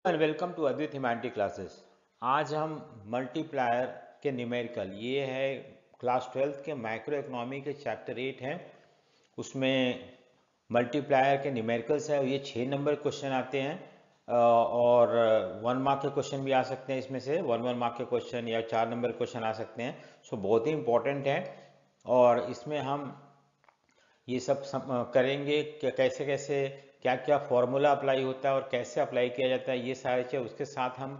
And welcome to Advit humanity classes. आज हम multiplier के न्यूमेरिकल, ये है क्लास 12 के माइक्रो इकोनॉमी के चैप्टर 8 हैं। उसमें मल्टीप्लायर के न्यूमेरिकल्स है। ये 6 नंबर क्वेश्चन आते हैं और 1 मार्क के क्वेश्चन भी आ सकते हैं। इसमें से 1 मार्क के क्वेश्चन या 4 नंबर क्वेश्चन आ सकते हैं। सो बहुत ही इंपॉर्टेंट है और इसमें हम ये सब करेंगे कि कैसे कैसे क्या क्या फॉर्मूला अप्लाई होता है और कैसे अप्लाई किया जाता है, ये सारे चीज़। उसके साथ हम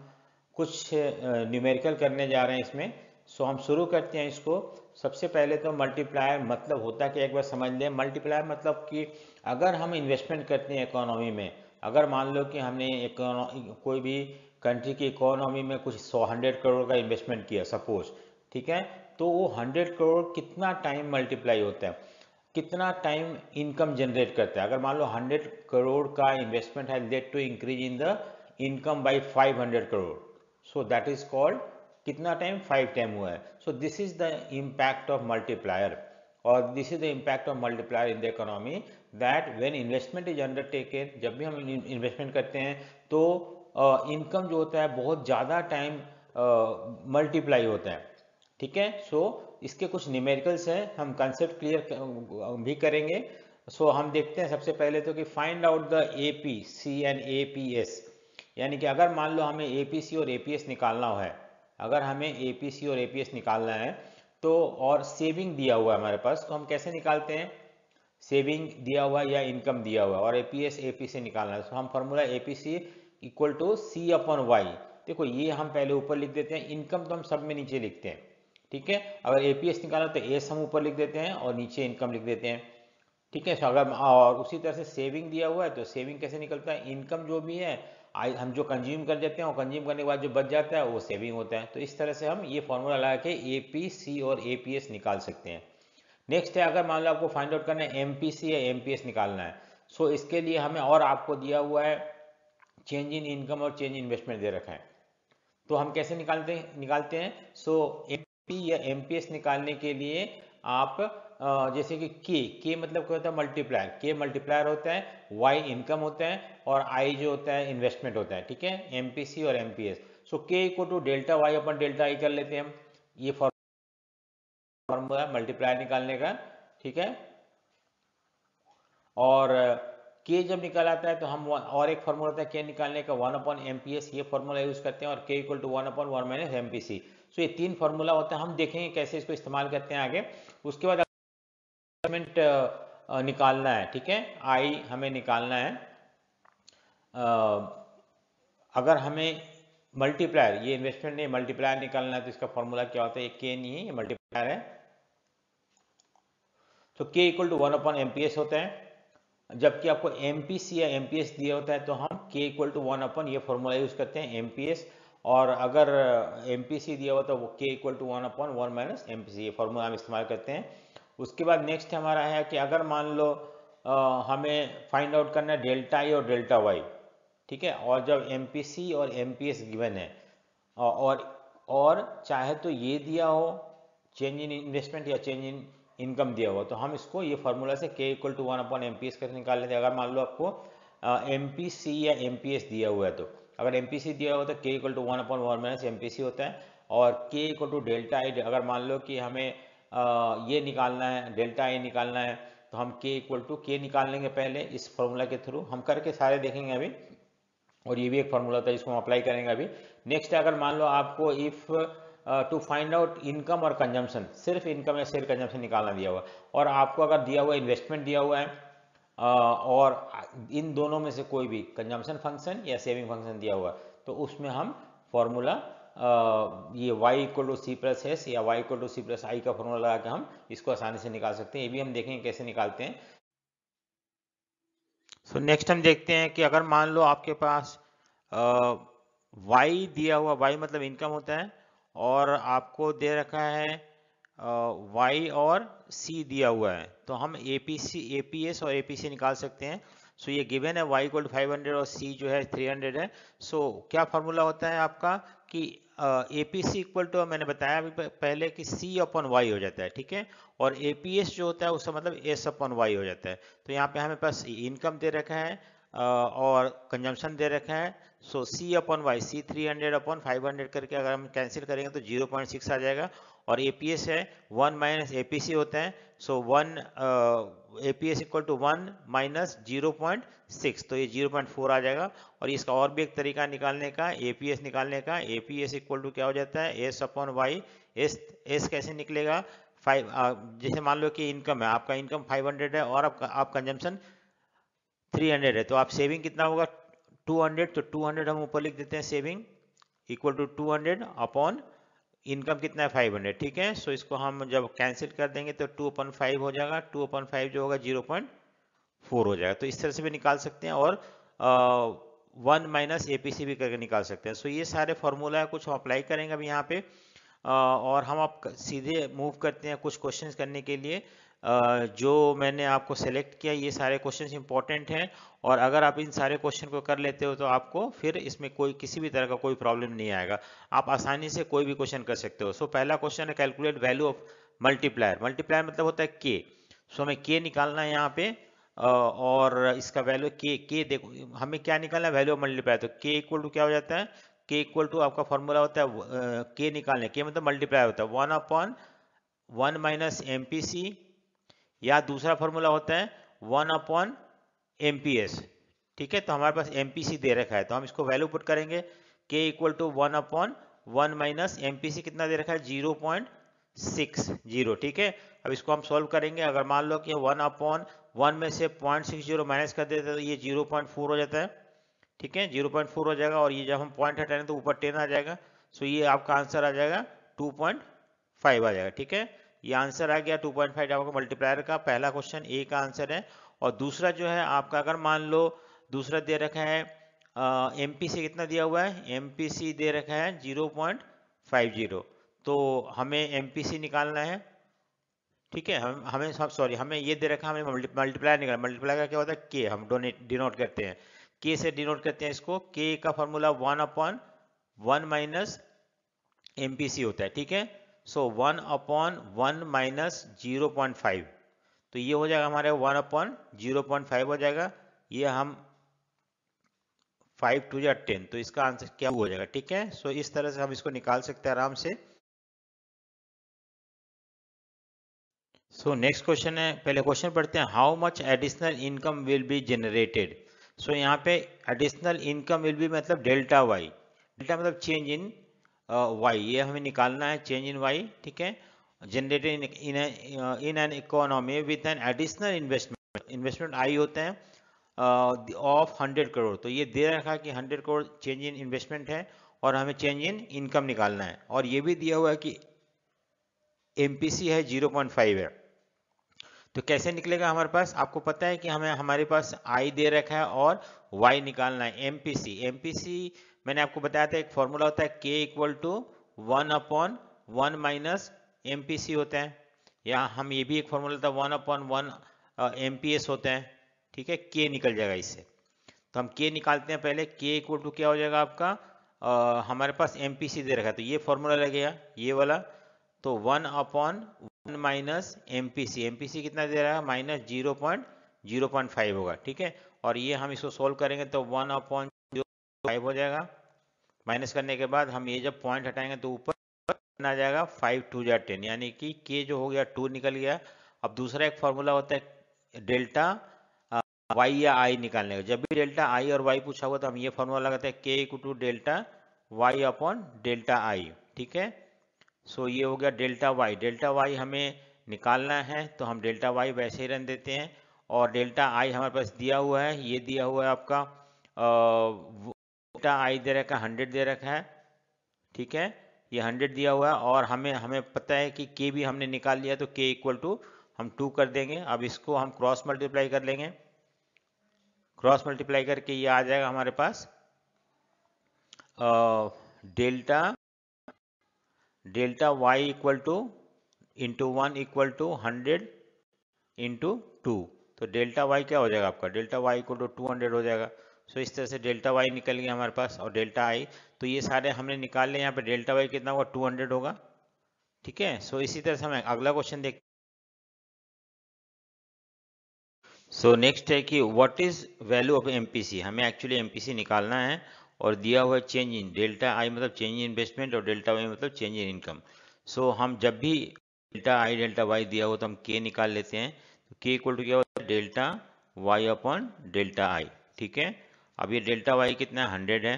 कुछ न्यूमेरिकल करने जा रहे हैं इसमें। सो हम शुरू करते हैं इसको। सबसे पहले तो मल्टीप्लायर मतलब होता है कि एक बार समझ लें। मल्टीप्लायर मतलब कि अगर हम इन्वेस्टमेंट करते हैं इकोनॉमी में, अगर मान लो कि हमने कोई भी कंट्री की इकोनॉमी में कुछ 100 करोड़ का इन्वेस्टमेंट किया सपोज, ठीक है, तो वो 100 करोड़ कितना टाइम मल्टीप्लाई होता है, कितना टाइम इनकम जनरेट करता है। अगर मान लो 100 करोड़ का इन्वेस्टमेंट है led to increase in the income by 500 crore, so that is called कितना टाइम, 5 टाइम हुआ है। So this is the impact of multiplier और this is the impact of multiplier in the economy, that when investment is undertaken, जब भी हम investment करते हैं तो इनकम जो होता है बहुत ज़्यादा टाइम मल्टीप्लाई होता है। ठीक है। सो इसके कुछ न्यूमेरिकल्स हैं, हम कंसेप्ट क्लियर भी करेंगे। सो हम देखते हैं सबसे पहले तो कि find out the APC and APS, यानी कि अगर मान लो हमें एपीसी और एपीएस निकालना है, अगर हमें एपीसी और एपीएस निकालना है तो, और सेविंग दिया हुआ है हमारे पास, तो हम कैसे निकालते हैं, सेविंग दिया हुआ या इनकम दिया हुआ और एपीएस एपी से निकालना है। तो हम formula APC equal to C upon Y. देखो ये हम पहले ऊपर लिख देते हैं, इनकम तो हम सब में नीचे लिखते हैं। ठीक है। अगर एपीएस निकालना तो एस हम ऊपर लिख देते हैं और नीचे इनकम लिख देते हैं। ठीक है। तो अगर और उसी तरह से सेविंग दिया हुआ है तो सेविंग कैसे निकलता है, इनकम जो भी है हम जो कंज्यूम कर देते हैं और कंज्यूम करने के बाद जो बच जाता है वो सेविंग होता है। तो इस तरह से हम ये फॉर्मूला लगा के एपीसी और एपीएस निकाल सकते हैं। नेक्स्ट है, अगर मान लो आपको फाइंड आउट करना है एमपीसी या एमपीएस निकालना है, सो इसके लिए हमें और आपको दिया हुआ है चेंज इन इनकम और चेंज इन इन्वेस्टमेंट दे रखा है। तो हम कैसे निकालते हैं। सो एमपी या एमपीएस निकालने के लिए आप जैसे कि के मतलब क्या होता है, मल्टीप्लायर। के मल्टीप्लायर होता है, वाई इनकम होता है और आई जो होता है इन्वेस्टमेंट होता है। ठीक है। एमपीसी और MPS. So K equal to delta Y upon delta I कर लेते हैं हम। ये फॉर्मूला मल्टीप्लायर निकालने का। ठीक है। और के जब निकल आता है तो हम और एक फॉर्मूला होता है के निकालने का, 1/MPS, ये फॉर्मूला यूज करते हैं, और के इक्वल टू 1/1 - MPC। सो ये 3 फॉर्मूला होता है। हम देखेंगे कैसे इसको इस्तेमाल करते हैं आगे। उसके बाद इन्वेस्टमेंट निकालना है। ठीक है। आई हमें निकालना है। अगर हमें मल्टीप्लायर, ये इन्वेस्टमेंट नहीं मल्टीप्लायर निकालना है, तो इसका फॉर्मूला क्या होता है, ये के नहीं है, ये मल्टीप्लायर है। तो के इक्वल टू 1/MPS होता है। जबकि आपको एमपीसी या एमपीएस दिया होता है तो हम के इक्वल टू 1 ये फॉर्मूला यूज करते हैं एमपीएस। और अगर एमपीसी दिया हुआ तो वो के इक्वल टू 1/1 - MPC, ये फॉर्मूला हम इस्तेमाल करते हैं। उसके बाद नेक्स्ट हमारा है कि अगर मान लो हमें फाइंड आउट करना है डेल्टा आई और डेल्टा वाई। ठीक है। और जब एमपीसी और एमपीएस गिवन है और चाहे तो ये दिया हो चेंज इन इन्वेस्टमेंट या चेंज इन इनकम दिया हुआ, तो हम इसको ये फार्मूला से के इक्वल टू 1/MPS करके निकाल लेते हैं। अगर मान लो आपको एमपीसी या एमपीएस दिया हुआ है, तो अगर एमपीसी दिया हुआ तो के इक्वल टू 1/1 - MPC होता है। और के इक्वल टू डेल्टा आई, अगर मान लो कि हमें ये निकालना है, डेल्टा आई निकालना है, तो हम के इक्वल टू के निकाल लेंगे पहले इस फॉर्मूला के थ्रू। हम करके सारे देखेंगे अभी, और ये भी एक फॉर्मूला होता है जिसको हम अप्लाई करेंगे अभी। नेक्स्ट है, अगर मान लो आपको if two find out income और कंजम्पशन, सिर्फ इनकम या सिर्फ कंजम्पशन निकालना दिया हुआ, और आपको अगर दिया हुआ इन्वेस्टमेंट दिया हुआ है और इन दोनों में से कोई भी कंजम्पशन फंक्शन या सेविंग फंक्शन दिया हुआ, तो उसमें हम फॉर्मूला ये y equal to C plus S या y equal to C plus I का फॉर्मूला लगा के हम इसको आसानी से निकाल सकते हैं। ये भी हम देखेंगे कैसे निकालते हैं। सो नेक्स्ट हम देखते हैं कि अगर मान लो आपके पास y दिया हुआ, y मतलब इनकम होता है, और आपको दे रखा है y और c दिया हुआ है, तो हम एपीएस और एपीसी निकाल सकते हैं। सो ये गिवन है y इक्वल टू 500 और c जो है 300 है। सो क्या फॉर्मूला होता है आपका कि एपीसी इक्वल टू, मैंने बताया अभी पहले कि c अपॉन वाई हो जाता है। ठीक है। और एपीएस जो होता है उसका मतलब s अपॉन वाई हो जाता है। तो यहाँ पे हमें पास इनकम दे रखा है और कंजम्पशन दे रखा है। So C upon Y, C 300 upon 500 करके अगर हम कैंसिल करेंगे तो 0.6 आ जाएगा। और APS है 1 माइनस APC होता है। सो 1 APS इक्वल टू 1 माइनस 0.6, तो ये 0.4 आ जाएगा। और इसका और भी एक तरीका निकालने का, APS निकालने का, APS इक्वल टू क्या हो जाता है S अपॉन वाई। S कैसे निकलेगा, 5, जैसे मान लो कि इनकम है, आपका इनकम 500 है और आप कंजम्पशन 300 है, तो आप सेविंग कितना होगा 200, तो 200 हम ऊपर लिख देते हैं saving equal to 200 upon income कितना है 500, ठीक है। सो इसको हम जब कैंसिल कर देंगे तो 2/5 हो जाएगा, 2/5 जो होगा 0.4 हो जाएगा। तो इस तरह से भी निकाल सकते हैं, और 1 माइनस APC भी करके निकाल सकते हैं। सो ये सारे फॉर्मूला है, कुछ हम अप्लाई करेंगे अभी यहाँ पे, और हम आप सीधे मूव करते हैं कुछ क्वेश्चंस करने के लिए। जो मैंने आपको सेलेक्ट किया, ये सारे क्वेश्चंस इंपॉर्टेंट हैं, और अगर आप इन सारे क्वेश्चन को कर लेते हो तो आपको फिर इसमें कोई किसी भी तरह का कोई प्रॉब्लम नहीं आएगा, आप आसानी से कोई भी क्वेश्चन कर सकते हो। सो पहला क्वेश्चन है calculate value of multiplier. Multiplier मतलब होता है के। सो हमें के निकालना है यहाँ पे, और इसका वैल्यू के देखो हमें क्या निकालना है, वैल्यू ऑफ मल्टीप्लायर। तो के इक्वल टू क्या हो जाता है, के इक्वल टू आपका फॉर्मूला होता है के निकालने, के मतलब मल्टीप्लायर होता है 1/1 माइनस MPC, या दूसरा फॉर्मूला होता है 1/MPS, ठीक है। तो हमारे पास MPC दे रखा है, तो हम इसको वैल्यू पुट करेंगे, k equal to 1/1 minus MPC कितना दे रखा है 0.60, ठीक है। अब इसको हम सॉल्व करेंगे, अगर मान लो कि 1/1 में से 0.60 माइनस कर देते हैं तो ये 0.4 हो जाता है, ठीक है, 0.4 हो जाएगा। और ये जब हम पॉइंट हटाएंगे तो ऊपर 10 आ जाएगा। सो ये आपका आंसर आ जाएगा 2.5 आ जाएगा, ठीक है। ये आंसर आ गया 2.5 आपका मल्टीप्लायर का। पहला क्वेश्चन ए का आंसर है। और दूसरा जो है आपका, अगर मान लो दूसरा दे रखा है MPC कितना दिया हुआ है, MPC दे रखा है 0.50, तो हमें MPC निकालना है, ठीक है। हमें सब सॉरी हमें ये दे रखा है, हमें मल्टीप्लायर निकालना। मल्टीप्लायर का क्या होता है के, हम डिनोट करते हैं, के से डिनोट करते हैं इसको। के का फॉर्मूला 1/1 माइनस MPC होता है, ठीक है। सो 1/1 माइनस 0.5, तो ये हो जाएगा हमारे 1/0.5 हो जाएगा। ये हम 5 2 10, तो इसका आंसर क्या हो जाएगा, ठीक है। सो इस तरह से हम इसको निकाल सकते हैं आराम से। सो नेक्स्ट क्वेश्चन है, पहले क्वेश्चन पढ़ते हैं, how much additional income will be generated. So यहाँ पे एडिशनल इनकम विल बी मतलब डेल्टा वाई, डेल्टा मतलब चेंज इन वाई, ये हमें निकालना है चेंज इन वाई, ठीक है। Generated in an economy with an additional investment, investment I होते हैं ऑफ 100 करोड़, तो ये दे रखा है कि 100 करोड़ चेंज इन इन्वेस्टमेंट है, और हमें चेंज इन इनकम निकालना है। और ये भी दिया हुआ है कि MPC है 0.5 है। तो कैसे निकलेगा हमारे पास, आपको पता है कि हमें हमारे पास आई दे रखा है और वाई निकालना है। MPC मैंने आपको बताया था, एक फॉर्मूला होता है के इक्वल टू 1/1 माइनस MPC होता है, या हम ये भी एक फॉर्मूला था 1/1 MPS होता है, ठीक है। के निकल जाएगा इससे, तो हम के निकालते हैं पहले। के इक्वल टू क्या हो जाएगा आपका, हमारे पास MPC दे रखा है, तो ये फॉर्मूला लगेगा ये वाला, तो 1/1 माइनस MPC, MPC कितना दे रहा है माइनस 0.05 होगा, ठीक है। और ये हम इसको सोल्व करेंगे तो 1/05 हो जाएगा। माइनस करने के बाद हम ये जब पॉइंट हटाएंगे तो ऊपर आ जाएगा 5 2 10, यानी कि के जो हो गया 2 निकल गया। अब दूसरा एक फॉर्मूला होता है डेल्टा वाई या आई निकालने का। जब भी डेल्टा आई और वाई पूछा हुआ तो हम ये फॉर्मूला लगाते हैं K equal to delta Y upon delta I, ठीक है। सो ये हो गया डेल्टा वाई हमें निकालना है, तो हम डेल्टा वाई वैसे ही रन देते हैं। और डेल्टा आई हमारे पास दिया हुआ है, ये दिया हुआ है आपका डेल्टा आई दे रखा है 100 दे रखा है, ठीक है, ये 100 दिया हुआ है। और हमें हमें पता है कि के भी हमने निकाल लिया, तो के इक्वल टू हम 2 कर देंगे। अब इसको हम क्रॉस मल्टीप्लाई कर लेंगे, क्रॉस मल्टीप्लाई करके ये आ जाएगा हमारे पास delta Y equal to into 1 equal to 100 into 2, तो डेल्टा वाई क्या हो जाएगा आपका, डेल्टा वाई इक्वल टू 200 हो जाएगा। सो इस तरह से डेल्टा वाई निकल गया हमारे पास, और डेल्टा आई, तो ये सारे हमने निकाल लिया। यहाँ पे डेल्टा वाई कितना होगा 200 होगा, ठीक है। सो इसी तरह से हम अगला क्वेश्चन देखते सो नेक्स्ट है कि what is value of MPC. हमें एक्चुअली एमपीसी निकालना है और दिया हुआ चेंज इन डेल्टा आई मतलब चेंज इन इन्वेस्टमेंट और डेल्टा वाई मतलब चेंज इन इनकम। सो हम जब भी डेल्टा आई डेल्टा वाई दिया हो तो हम के निकाल लेते हैं। तो के इक्वल टू क्या होता है delta Y upon delta I. ठीक है, अब ये डेल्टा वाई कितना है 100 है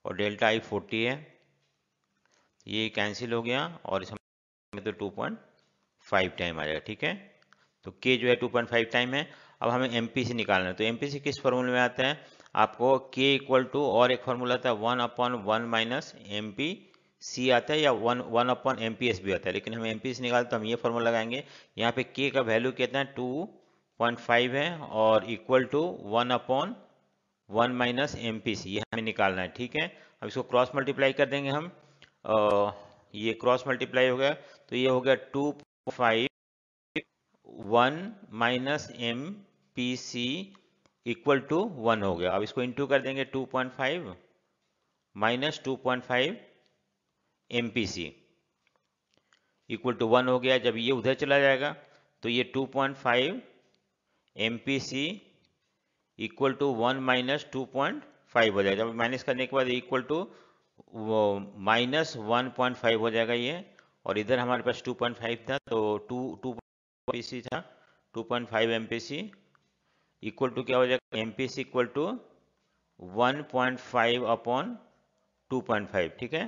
और डेल्टा आई 40 है, ये कैंसिल हो गया और इसमें तो 2.5 टाइम आ जाएगा। ठीक है, तो k जो है 2.5 टाइम है। अब हमें एमपीसी निकालना है, तो एमपीसी किस फॉर्मूले में आता है, आपको k इक्वल टू और एक फॉर्मूला आता है 1/1 माइनस एम पी सी आता है या 1/MPS भी आता है, लेकिन हम एमपीसी निकालते तो हम ये फॉर्मूला लगाएंगे। यहाँ पे k का वैल्यू कितना है 2.5 है और equal to 1/1 minus M P C, ये हमें निकालना है। ठीक है, अब इसको क्रॉस मल्टीप्लाई कर देंगे हम, ये क्रॉस मल्टीप्लाई हो गया तो ये हो गया 2.5 1 minus M P C equal to 1 हो गया। अब इसको इंटू कर देंगे 2.5 minus 2.5 M P C equal to 1 हो गया। जब ये उधर चला जाएगा तो ये 2.5 M P C equal to 1 minus 2.5 हो जाएगा। जब माइनस करने के बाद इक्वल टू माइनस 1.5 हो जाएगा ये, और इधर हमारे पास 2.5 था तो 2 एमपीसी था, 2.5 एमपीसी इक्वल टू क्या हो जाएगा एमपीसी इक्वल टू 1.5 अपॉन 2.5। ठीक है,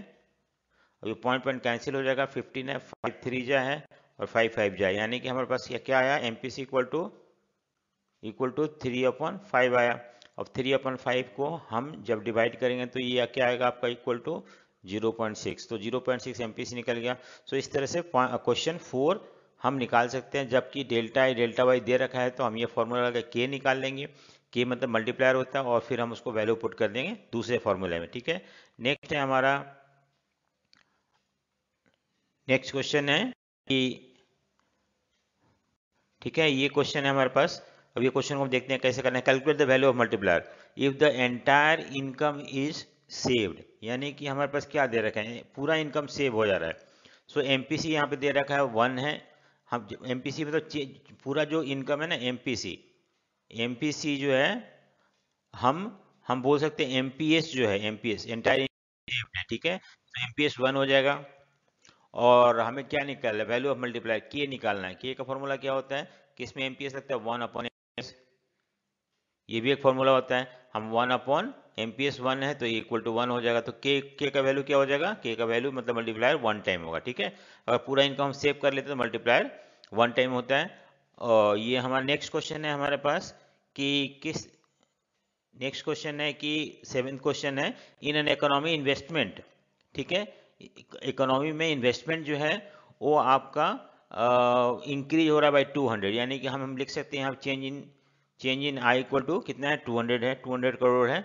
अब ये पॉइंट कैंसिल हो जाएगा, 15 है, 5 3 जा है और 5 5 जाए, यानी कि हमारे पास ये क्या आया एमपीसी इक्वल टू 3/5 आया। अब 3/5 को हम जब डिवाइड करेंगे तो ये क्या आएगा आपका इक्वल टू 0.6, तो 0.6 एमपीसी निकल गया। सो इस तरह से क्वेश्चन 4 हम निकाल सकते हैं। जबकि डेल्टा आई डेल्टा वाई दे रखा है तो हम ये फॉर्मूला लगा के निकाल लेंगे, के मतलब मल्टीप्लायर होता है, और फिर हम उसको वैल्यू पुट कर देंगे दूसरे फॉर्मूले में। ठीक है, नेक्स्ट है हमारा, नेक्स्ट क्वेश्चन है कि, ठीक है, ये क्वेश्चन है हमारे पास। अब ये क्वेश्चन को हम देखते हैं कैसे करना है। Calculate the value of multiplier if the entire income is saved, यानी कि हमारे पास क्या दे रखा है पूरा इनकम सेव हो जा रहा है। सो एमपीसी यहाँ पे दे रखा है 1 है, हम एमपीसी में तो पूरा जो इनकम है ना एमपीसी, एमपीसी जो है हम बोल सकते हैं एमपीएस जो है एमपीएस एंटायर है। ठीक है, तो एमपीएस 1 हो जाएगा और हमें क्या निकालना है वैल्यू ऑफ मल्टीप्लायर के निकालना है। के का फॉर्मूला क्या होता है कि इसमें एमपीएस लगता है 1/, ये भी एक फॉर्मूला होता है। हम 1/ एमपीएस 1 है तो इक्वल टू 1 हो जाएगा। तो के का वैल्यू क्या हो जाएगा, के का वैल्यू मतलब मल्टीप्लायर 1 टाइम होगा। ठीक है, अगर पूरा इनकम हम सेव कर लेते हैं तो मल्टीप्लायर 1 टाइम होता है। और ये हमारा नेक्स्ट क्वेश्चन है हमारे पास कि किस, नेक्स्ट क्वेश्चन है कि 7th क्वेश्चन है इन एन इकोनॉमी इन्वेस्टमेंट। ठीक है, इकोनॉमी में इन्वेस्टमेंट जो है वो आपका इंक्रीज हो रहा है बाई 200, यानी कि हम लिख सकते हैं यहाँ change in I equal to कितना है 200 है, 200 करोड़ है।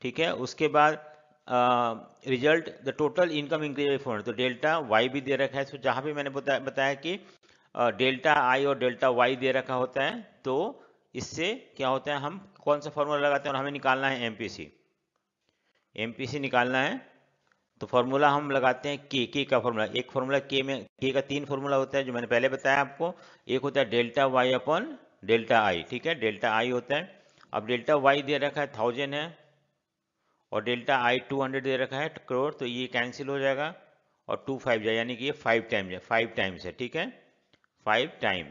ठीक है, उसके बाद result the total income increase by 400, तो डेल्टा वाई भी दे रखा है। तो जहाँ भी मैंने बताया कि डेल्टा आई और डेल्टा वाई दे रखा होता है तो इससे क्या होता है हम कौन सा फॉर्मूला लगाते हैं और हमें निकालना है एमपीसी, एमपीसी निकालना है। तो फॉर्मूला हम लगाते हैं के का फॉर्मूला, एक फॉर्मूला के में के का 3 फॉर्मूला होता है जो मैंने पहले बताया आपको। एक होता है delta Y upon delta I. ठीक है, डेल्टा आई होता है, अब डेल्टा वाई दे रखा है 1000 है और डेल्टा आई 200 दे रखा है करोड़, तो ये कैंसिल हो जाएगा और 2 5 जाए, यानी कि ये 5 टाइम्स है, 5 टाइम्स है। ठीक है, 5 टाइम,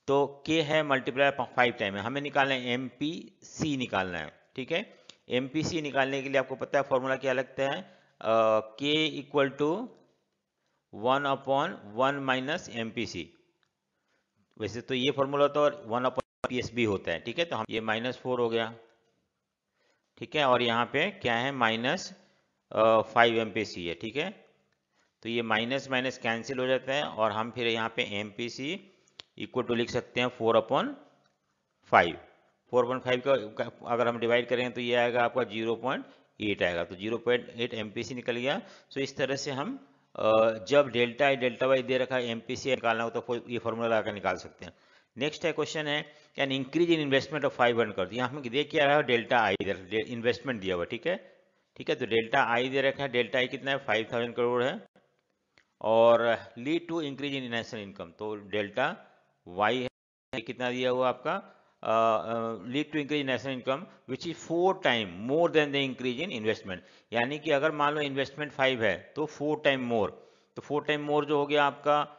तो के है मल्टीप्लाई 5 टाइम है, हमें निकालना है एमपीसी निकालना है। ठीक है, एमपीसी निकालने के लिए आपको पता है फॉर्मूला क्या लगता है, के इक्वल टू 1/1 माइनस एमपीसी। वैसे तो ये फॉर्मूला होता है और 1/PS भी होता है। ठीक है, तो हम ये -4 हो गया। ठीक है, और यहाँ पे क्या है -5 एमपीसी है। ठीक है, तो ये माइनस माइनस कैंसिल हो जाता है और हम फिर यहाँ पे एमपीसी इक्वल टू लिख सकते हैं 4/5। 4/5 का अगर हम डिवाइड करेंगे तो ये आएगा आपका 0.8 आएगा, तो 0.8 एमपीसी निकल गया। सो इस तरह से हम जब डेल्टा आई डेल्टा वाई दे रखा है एमपीसी निकालना हो तो ये फॉर्मूला लगाकर निकाल सकते हैं। नेक्स्ट है क्वेश्चन है can increase in investment of 500 crore, यहाँ हमें देख क्या रहा है डेल्टा आई इन्वेस्टमेंट दिया हुआ। ठीक है, ठीक है, तो डेल्टा आई दे रखा है, डेल्टा आई कितना है 5000 करोड़ है और lead to increase in national income, तो डेल्टा वाई है कितना दिया हुआ आपका lead to increase national income which is 4 time more than the increase in investment. यानी कि अगर मान लो इन्वेस्टमेंट 5 है तो 4 टाइम मोर, तो 4 टाइम मोर जो हो गया आपका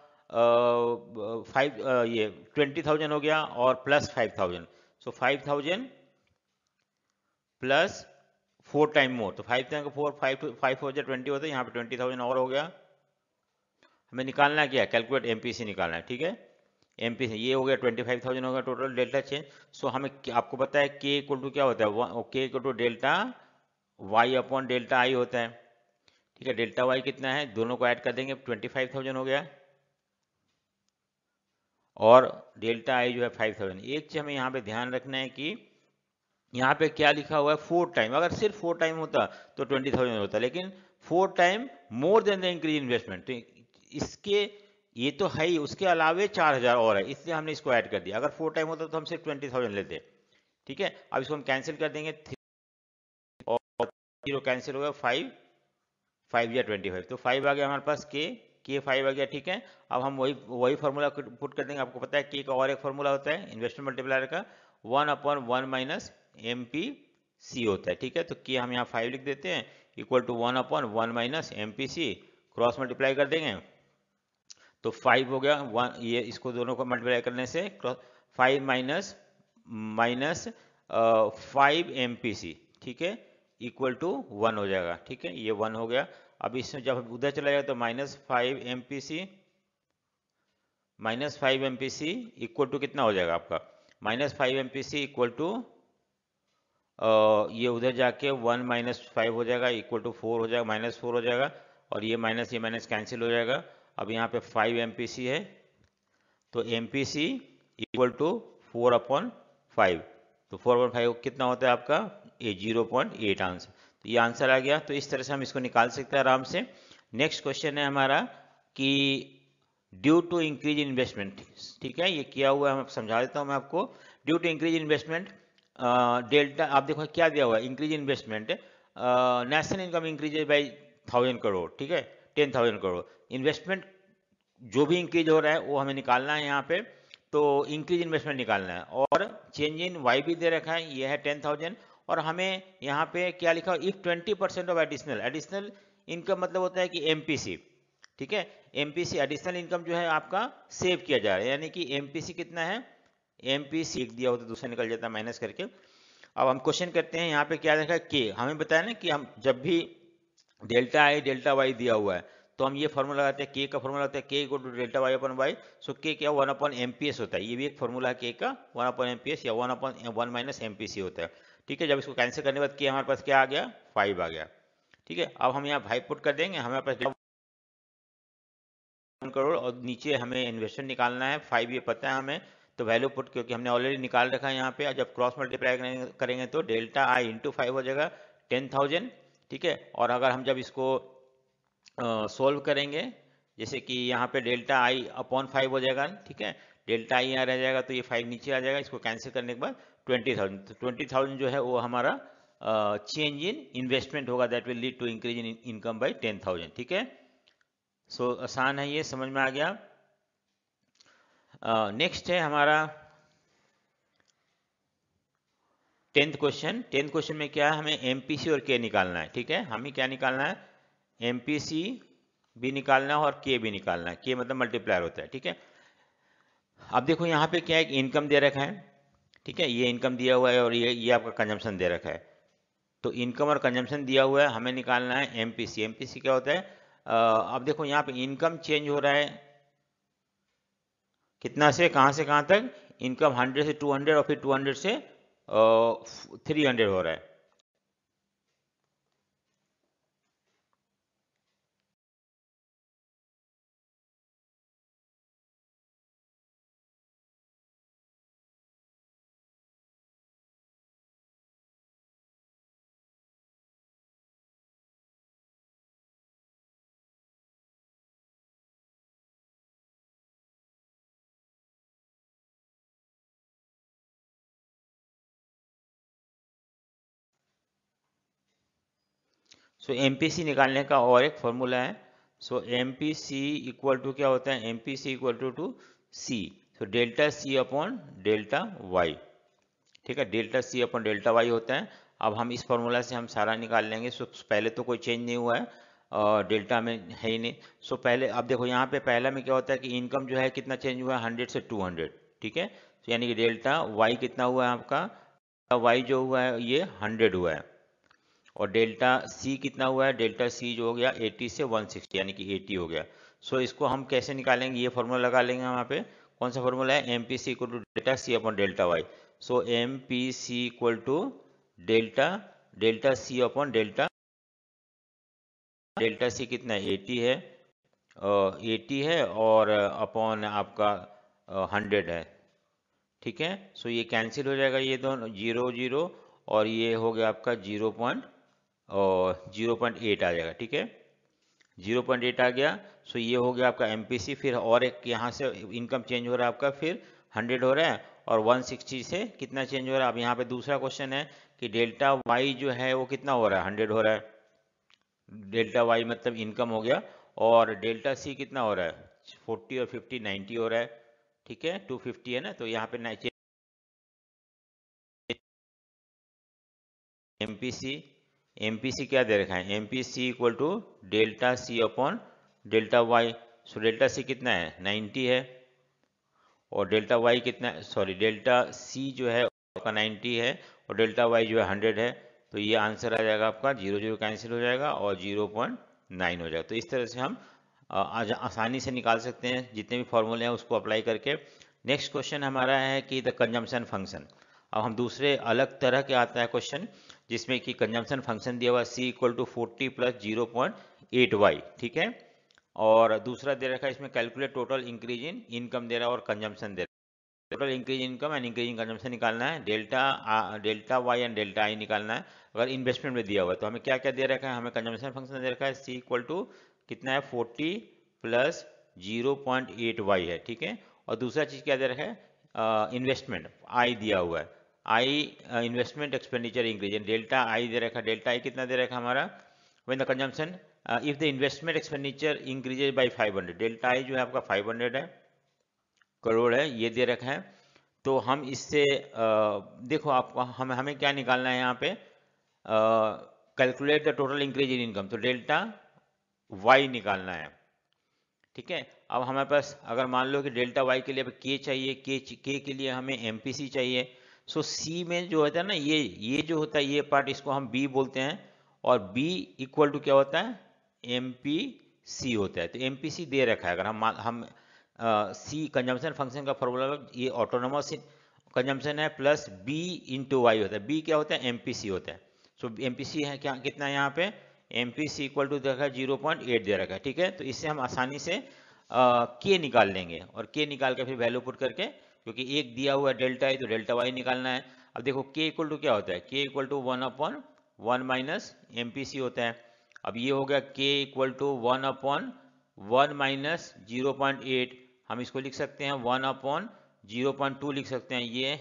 20,000 हो गया और प्लस 5,000, सो 5,000 प्लस 4 टाइम मोर, तो 5 टाइम 4 5 हो जाए 20 होता है, यहाँ पे 20,000 और हो गया। हमें निकालना क्या है, कैलकुलेट एमपीसी निकालना है, ठीक है। एमपीसी ये हो गया 25,000 हो गया टोटल डेल्टा चेंज। सो हमें आपको पता है के इक्वल टू क्या होता है, के equal to delta Y upon delta I होता है, ठीक है। डेल्टा वाई कितना है, दोनों को ऐड कर देंगे 25,000 हो गया और डेल्टा आई जो है 5,000। एक चीज हमें यहाँ पे ध्यान रखना है कि यहाँ पे क्या लिखा हुआ है 4 टाइम, अगर सिर्फ 4 टाइम होता तो 20,000 होता, लेकिन 4 time more than the increase investment, तो इसके ये तो है ही, उसके अलावे 4,000 और है, इसलिए हमने इसको ऐड कर दिया। अगर 4 टाइम होता तो हम सिर्फ 20,000 लेते, ठीक है। अब इसको हम कैंसिल कर देंगे, 3 और 0 कैंसिल हो गया, 5 5 या 25, तो 5 आ गया हमारे पास के 5 आ गया, ठीक है। अब हम वही फार्मूला पुट कर देंगे। आपको पता है के का और एक फार्मूला होता है इन्वेस्टमेंट मल्टीप्लायर का, 1/1 माइनस MPC होता है, ठीक है। तो के हम यहाँ 5 लिख देते हैं equal to 1/1 minus MPC, cross multiply कर देंगे तो 5 हो गया, 1 ये इसको दोनों को मल्टीप्लाई करने से 5 माइनस 5 MPC, ठीक है, इक्वल टू 1 हो जाएगा, ठीक है, ये 1 हो गया। अब इसमें जब उधर चला जाए तो minus five M P C equal to कितना हो जाएगा आपका, -5 MPC इक्वल टू ये उधर जाके 1 - 5 हो जाएगा इक्वल टू 4 हो जाएगा, -4 हो जाएगा, और ये माइनस कैंसिल हो जाएगा। अब यहाँ पे 5 MPC है तो MPC इक्वल टू 4/5, तो 4/5 कितना होता है आपका, ये 0.8 आंसर। तो ये आंसर आ गया। तो इस तरह से हम इसको निकाल सकते हैं आराम से। नेक्स्ट क्वेश्चन है हमारा कि due to increase in investment, ठीक है, ये किया हुआ है, मैं समझा देता हूँ मैं आपको। Due to increase in investment delta, आप देखो क्या दिया हुआ है, increase in investment national income increase by 1,000 crore, ठीक है, 10,000 करोड़। इन्वेस्टमेंट जो भी इंक्रीज हो रहा है वो हमें निकालना है यहाँ पे, तो इंक्रीज इन्वेस्टमेंट निकालना है। और चेंज इन वाई भी दे रखा है, ये है 10,000, और हमें यहाँ पे क्या लिखा है, इफ 20% ऑफ एडिशनल इनकम, मतलब होता है कि एमपीसी, ठीक है, एमपीसी एडिशनल इनकम जो है आपका सेव किया जा रहा है, यानी कि एमपीसी कितना है, एमपीसी लिख दिया हो तो दूसरा निकल जाता है माइनस करके। अब हम क्वेश्चन करते हैं, यहाँ पे क्या लिखा है, के हमें बताया ना कि हम जब भी डेल्टा आई डेल्टा वाई दिया हुआ है तो हम ये फॉर्मूला लगाते हैं, के का फॉर्मूला होता है के equal to delta Y upon Y. So K क्या 1/MPS होता है, ये भी एक फॉर्मूला है के का, 1/MPS या 1/1 माइनस MPC होता है, ठीक है। जब इसको कैंसिल करने के बाद के हमारे पास क्या आ गया, 5 आ गया, ठीक है। अब हम यहाँ 5 पुट कर देंगे, हमारे पास 1 करोड़, और नीचे हमें इन्वेस्टमेंट निकालना है 5, ये पता है हमें, तो वैल्यू पुट क्योंकि हमने ऑलरेडी निकाल रखा है यहाँ पे। जब क्रॉस मल्टीप्लाई करेंगे तो डेल्टा आई इंटू 5 हो जाएगा 10,000, ठीक है। और अगर हम जब इसको सोल्व करेंगे, जैसे कि यहाँ पे डेल्टा आई अपॉन 5 हो जाएगा, ठीक है, डेल्टा आई यहाँ रह जाएगा तो ये 5 नीचे आ जाएगा, इसको कैंसिल करने के बाद 20,000, तो 20,000 जो है वो हमारा चेंज इन इन्वेस्टमेंट होगा, that will lead to increase in income by 10,000, ठीक है। सो आसान है, ये समझ में आ गया। नेक्स्ट है हमारा 10th क्वेश्चन। 10th क्वेश्चन में क्या है, हमें एमपीसी और के निकालना है, ठीक है, हमें क्या निकालना है, एमपीसी भी निकालना है और के भी निकालना है, के मतलब मल्टीप्लायर होता है, ठीक है। अब देखो यहाँ पे क्या है, इनकम दे रखा है, ठीक है, ये इनकम दिया हुआ है और ये आपका कंजम्पशन दे रखा है। तो इनकम और कंजम्पशन दिया हुआ है, हमें निकालना है एमपीसी। एमपीसी क्या होता है, अब देखो यहाँ पे इनकम चेंज हो रहा है कितना से कहाँ तक, इनकम 100 से 200 और फिर 200 से 300 हो रहा है। सो एमपीसी निकालने का और एक फॉर्मूला है। सो एमपीसी इक्वल टू क्या होता है, MPC equal to C, so delta C upon delta Y, ठीक है, delta C upon delta Y होता है। अब हम इस फॉर्मूला से हम सारा निकाल लेंगे। सो पहले तो कोई चेंज नहीं हुआ है, डेल्टा में है ही नहीं। सो पहले अब देखो यहाँ पे पहला में क्या होता है कि इनकम जो है कितना चेंज हुआ है, 100 से 200, ठीक है। तो यानी कि डेल्टा वाई कितना हुआ है आपका, वाई जो हुआ है ये 100 हुआ है। और डेल्टा सी कितना हुआ है, डेल्टा सी जो हो गया 80 से 160 यानी कि 80 हो गया। सो इसको हम कैसे निकालेंगे, ये फॉर्मूला लगा लेंगे वहाँ पे। कौन सा फॉर्मूला है, M P C equal to delta C upon delta Y. So M P C equal to delta delta C upon delta, delta C कितना है 80 है, 80 है और अपॉन आपका 100 है, ठीक है। सो ये कैंसिल हो जाएगा, ये दोनों 0 0 और ये हो गया आपका 0.8 आ जाएगा, ठीक है। 0.8 आ गया। सो ये हो गया आपका एमपीसी। फिर और एक यहाँ से इनकम चेंज हो रहा है आपका, फिर 100 हो रहा है और 160 से कितना चेंज हो रहा है। अब यहाँ पे दूसरा क्वेश्चन है कि डेल्टा वाई जो है वो कितना हो रहा है, 100 हो रहा है। डेल्टा वाई मतलब इनकम हो गया। और डेल्टा सी कितना हो रहा है, 40 और 50 90 हो रहा है, ठीक है। 250 है ना, तो यहाँ पे एमपीसी, एमपीसी क्या दे रखा है, MPC equal to delta C upon delta Y. So delta C कितना है 90 है और डेल्टा वाई कितना है, सॉरी डेल्टा सी जो है आपका 90 है और डेल्टा वाई जो है 100 है। तो ये आंसर आ जाएगा आपका, 0 0 कैंसिल हो जाएगा और 0.9 हो जाएगा। तो इस तरह से हम आज आसानी से निकाल सकते हैं जितने भी फॉर्मूले हैं उसको अप्लाई करके। नेक्स्ट क्वेश्चन हमारा है कि द कंजम्पशन फंक्शन। अब हम दूसरे अलग तरह के आता है क्वेश्चन जिसमें कि कंजम्पशन फंक्शन दिया हुआ c equal to 40 plus 0.8y, ठीक है। और दूसरा दे रखा है इसमें calculate total increase in income दे रहा है और कंजम्पशन दे रहा है। Total increase income and increase in consumption निकालना है, delta Y and delta I निकालना है। अगर इन्वेस्टमेंट में दिया हुआ है तो हमें क्या क्या दे रखा है, हमें कंजम्पशन फंक्शन दे रखा है c इक्वल टू कितना है 40 प्लस 0.8y है, ठीक है। और दूसरा चीज़ क्या दे रखा है, इन्वेस्टमेंट आई दिया हुआ है, I investment expenditure increase, delta I दे रखा है। डेल्टा आई कितना दे रखा है हमारा, when the consumption if the investment expenditure increases by 500, delta I जो है आपका 500 है, करोड़ है, ये दे रखा है। तो हम इससे देखो आपको हमें क्या निकालना है यहाँ पे, calculate the total increase in income, तो डेल्टा वाई निकालना है, ठीक है। अब हमारे पास अगर मान लो कि डेल्टा वाई के लिए के चाहिए, के के लिए हमें एमपीसी चाहिए। सो सी में जो होता है ना, ये जो होता है ये पार्ट, इसको हम बी बोलते हैं और बी इक्वल टू क्या होता है, एमपीसी होता है। तो एमपीसी दे रखा है। अगर हम सी कंजम्पशन फंक्शन का फॉर्मूला, ये ऑटोनोमस कंजम्पशन है प्लस बी इंटू वाई होता है। बी क्या होता है, एमपीसी होता है। सो एमपीसी है क्या, कितना है यहाँ पे, एमपीसी इक्वल टू देखा है 0.8 दे रखा है, ठीक है। तो इससे हम आसानी से के निकाल लेंगे और के निकाल के फिर वैल्यू पुट करके, क्योंकि एक दिया हुआ डेल्टा है तो डेल्टा वाई निकालना है। अब देखो के इक्वल टू क्या होता है, के इक्वल टू 1/1 माइनस एमपीसी होता है। अब ये हो गया के इक्वल टू 1/1 माइनस 0.8, हम इसको लिख सकते हैं 1/0.2 लिख सकते हैं ये,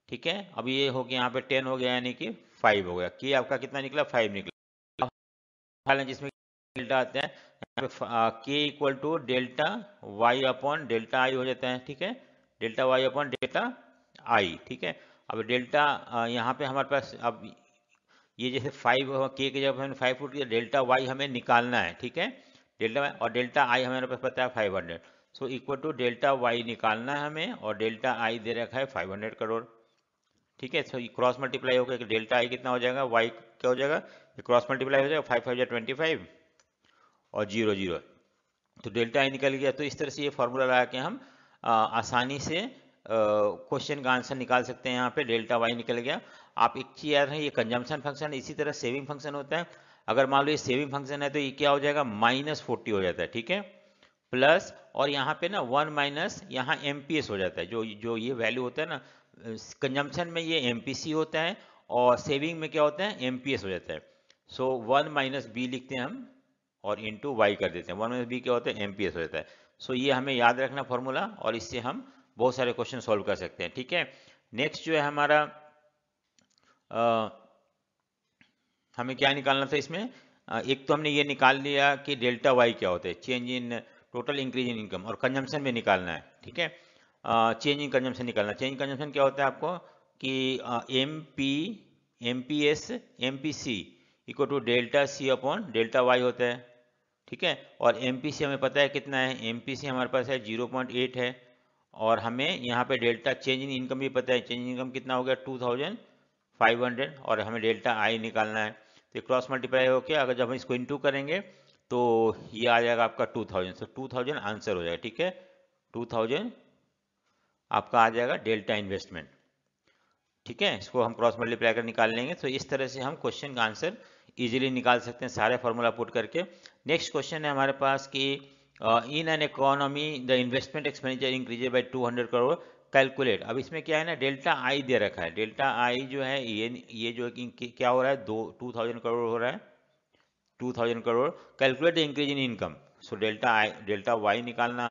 ठीक है। अब ये हो गया यहाँ पे 10 हो गया यानी कि 5 हो गया। के आपका कितना निकला, 5 निकला। जिसमें डेल्टा आता है के equal to delta Y upon delta I हो जाता है, ठीक है। Delta Y upon delta I, ठीक है। अब डेल्टा यहाँ पे हमारे पास, अब ये जैसे 5 के जब हमने 5 पुट किया, डेल्टा वाई हमें निकालना है, ठीक है। डेल्टा वाई और डेल्टा आई हमारे पास पता है 500। So equal to delta Y निकालना है हमें और डेल्टा आई दे रखा है 500 करोड़, ठीक है। सो क्रॉस मल्टीप्लाई हो गया, डेल्टा आई कितना हो जाएगा, वाई क्या हो जाएगा, क्रॉस मल्टीप्लाई हो जाएगा, 5 5 25 और 0 0, तो डेल्टा आई निकल गया। तो इस तरह से ये फॉर्मूला लगा के हम आसानी से क्वेश्चन का आंसर निकाल सकते हैं। यहाँ पे डेल्टा वाई निकल गया। आप एक चीज याद है, ये कंजम्पशन फंक्शन, इसी तरह सेविंग फंक्शन होता है। अगर मान लो ये सेविंग फंक्शन है तो ये क्या हो जाएगा, -40 हो जाता है, ठीक है। प्लस और यहाँ पे ना 1 माइनस यहाँ एमपीएस हो जाता है, जो ये वैल्यू होता है ना, कंजम्पशन में ये एमपीसी होता है और सेविंग में क्या होता है, एमपीएस हो जाता है। सो 1 माइनस बी लिखते हैं हम और इंटू वाई कर देते हैं, 1 माइनस बी क्या होता है, एमपीएस हो जाता है। सो ये हमें याद रखना फॉर्मूला और इससे हम बहुत सारे क्वेश्चन सॉल्व कर सकते हैं, ठीक है। नेक्स्ट जो है हमारा, हमें क्या निकालना था इसमें, एक तो हमने ये निकाल लिया कि डेल्टा वाई क्या होता है, change in total increase in income, और कंजम्पशन में निकालना है, ठीक है। चेंज इन कंजम्पशन निकालना, चेंज इन कंजम्पशन क्या होता है आपको, कि M P S M P C equal to delta C upon delta Y होता है, ठीक है। और एम पी सी हमें पता है कितना है, एम पी सी हमारे पास है 0.8 है, और हमें यहाँ पे डेल्टा चेंज इन इनकम भी पता है, चेंज इन इनकम कितना हो गया 2500, और हमें डेल्टा आई निकालना है। तो क्रॉस मल्टीप्लाई हो के अगर जब हम इसको इनटू करेंगे तो ये आ जाएगा आपका 2000, तो 2000 आंसर हो जाएगा, ठीक है। 2000 आपका आ जाएगा डेल्टा इन्वेस्टमेंट, ठीक है। इसको हम क्रॉस मल्टीप्लाई कर निकाल लेंगे। तो इस तरह से हम क्वेश्चन का आंसर इजीली निकाल सकते हैं सारे फॉर्मूला पुट करके। नेक्स्ट क्वेश्चन है हमारे पास कि इन an economy the investment expenditure increase by 200 crore, calculate. अब इसमें क्या है ना, डेल्टा आई दे रखा है। डेल्टा आई जो है ये जो क्या हो रहा है, 2000 करोड़ हो रहा है, 2000 crore. Calculate the increase in income, so delta I delta Y निकालना।